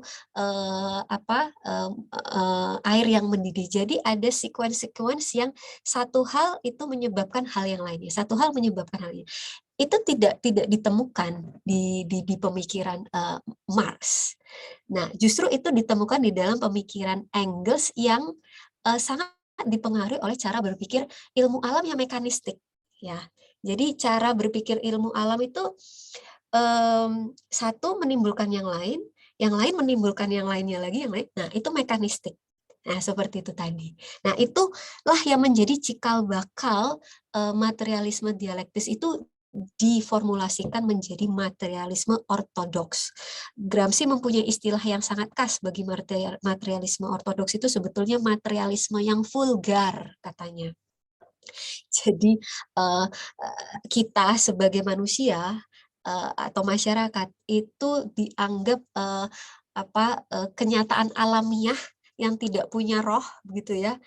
air yang mendidih. Jadi ada sequence yang satu hal itu menyebabkan hal yang lainnya, satu hal menyebabkan hal lainnya. Itu tidak ditemukan di pemikiran Marx. Nah, justru itu ditemukan di dalam pemikiran Engels yang sangat dipengaruhi oleh cara berpikir ilmu alam yang mekanistik. Ya, jadi cara berpikir ilmu alam itu satu menimbulkan yang lain menimbulkan yang lainnya lagi, yang lain. Nah, itu mekanistik. Nah, seperti itu tadi. Nah, itulah yang menjadi cikal bakal materialisme dialektis itu diformulasikan menjadi materialisme ortodoks. Gramsci mempunyai istilah yang sangat khas bagi materialisme ortodoks, itu sebetulnya materialisme yang vulgar katanya. Jadi kita sebagai manusia atau masyarakat itu dianggap kenyataan alamiah yang tidak punya roh begitu ya.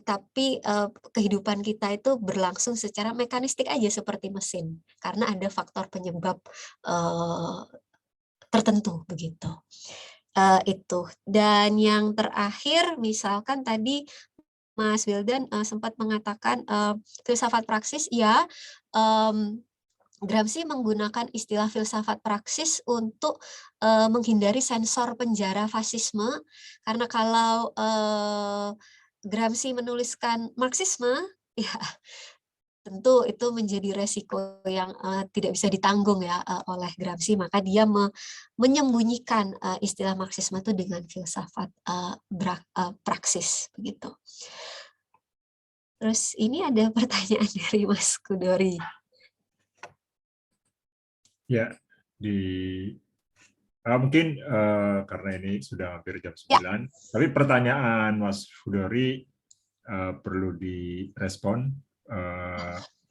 Tapi kehidupan kita itu berlangsung secara mekanistik aja seperti mesin, karena ada faktor penyebab tertentu begitu. Itu. Dan yang terakhir, misalkan tadi Mas Wildan sempat mengatakan filsafat praksis, ya. Gramsci menggunakan istilah filsafat praksis untuk menghindari sensor penjara fasisme, karena kalau Gramsci menuliskan Marxisme, ya tentu itu menjadi resiko yang tidak bisa ditanggung ya oleh Gramsci, maka dia menyembunyikan istilah Marxisme itu dengan filsafat praksis begitu. Terus ini ada pertanyaan dari Mas Kudori. Ya, mungkin karena ini sudah hampir jam 9, ya. Tapi pertanyaan Mas Kudori perlu direspon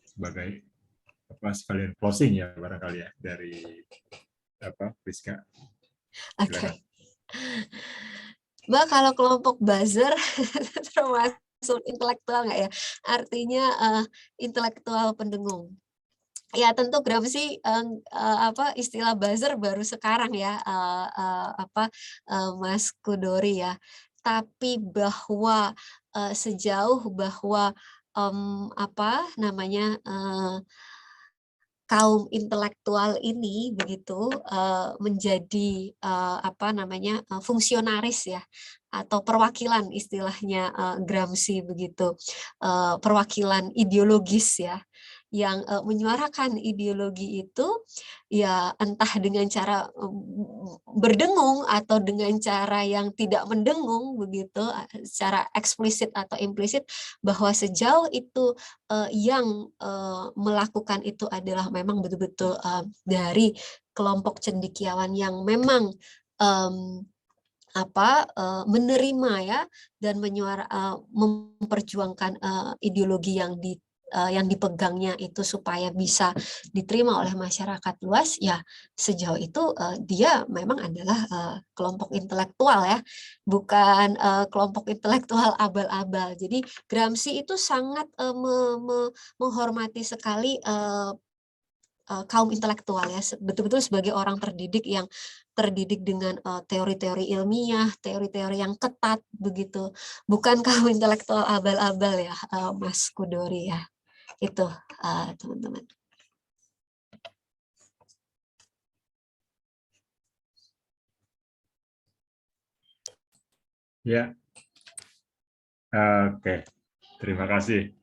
sebagai sekalian closing ya barangkali ya dari Priska. Oke. Mbak, kalau kelompok buzzer termasuk intelektual nggak ya? Artinya intelektual pendengung. Ya tentu Gramsci istilah buzzer baru sekarang ya Mas Kudori ya. Tapi bahwa sejauh bahwa kaum intelektual ini begitu menjadi fungsionaris ya, atau perwakilan istilahnya Gramsci begitu, perwakilan ideologis ya, yang menyuarakan ideologi itu ya entah dengan cara berdengung atau dengan cara yang tidak mendengung begitu, secara eksplisit atau implisit, bahwa sejauh itu yang melakukan itu adalah memang betul-betul dari kelompok cendekiawan yang memang menerima ya, dan memperjuangkan ideologi yang dipegangnya itu supaya bisa diterima oleh masyarakat luas, ya sejauh itu dia memang adalah kelompok intelektual ya, bukan kelompok intelektual abal-abal. Jadi Gramsci itu sangat menghormati sekali kaum intelektual ya, betul-betul sebagai orang terdidik yang terdidik dengan teori-teori ilmiah, teori-teori yang ketat begitu, bukan kaum intelektual abal-abal ya, Mas Kudori ya. Itu teman-teman. Ya, oke, terima kasih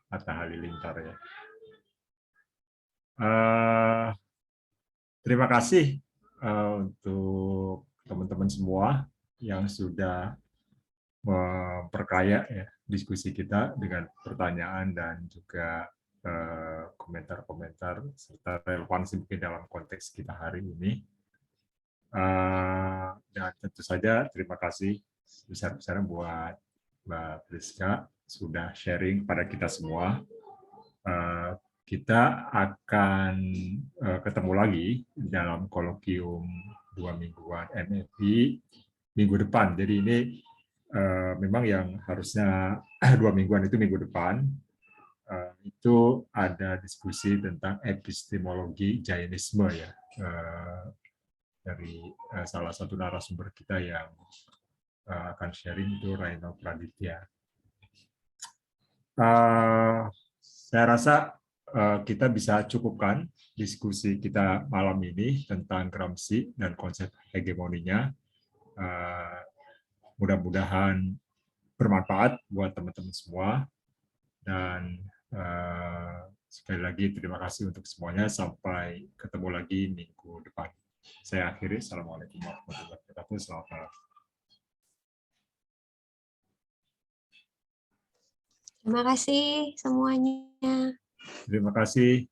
Atta Halilintar ya. Terima kasih untuk teman-teman semua yang sudah memperkaya ya diskusi kita dengan pertanyaan dan juga komentar-komentar serta relevansi mungkin dalam konteks kita hari ini. Dan tentu saja terima kasih besar-besarnya buat Mbak Priska sudah sharing pada kita semua. Kita akan ketemu lagi dalam kolokium 2 mingguan MFI minggu depan. Jadi ini memang yang harusnya 2 mingguan itu minggu depan, itu ada diskusi tentang epistemologi Jainisme ya, dari salah satu narasumber kita yang akan sharing itu Raino Praditya. Saya rasa kita bisa cukupkan diskusi kita malam ini tentang Gramsci dan konsep hegemoninya. Mudah-mudahan bermanfaat buat teman-teman semua. Dan sekali lagi terima kasih untuk semuanya. Sampai ketemu lagi minggu depan. Saya akhiri. Assalamualaikum warahmatullahi wabarakatuh. Selamat malam. Terima kasih semuanya. Terima kasih.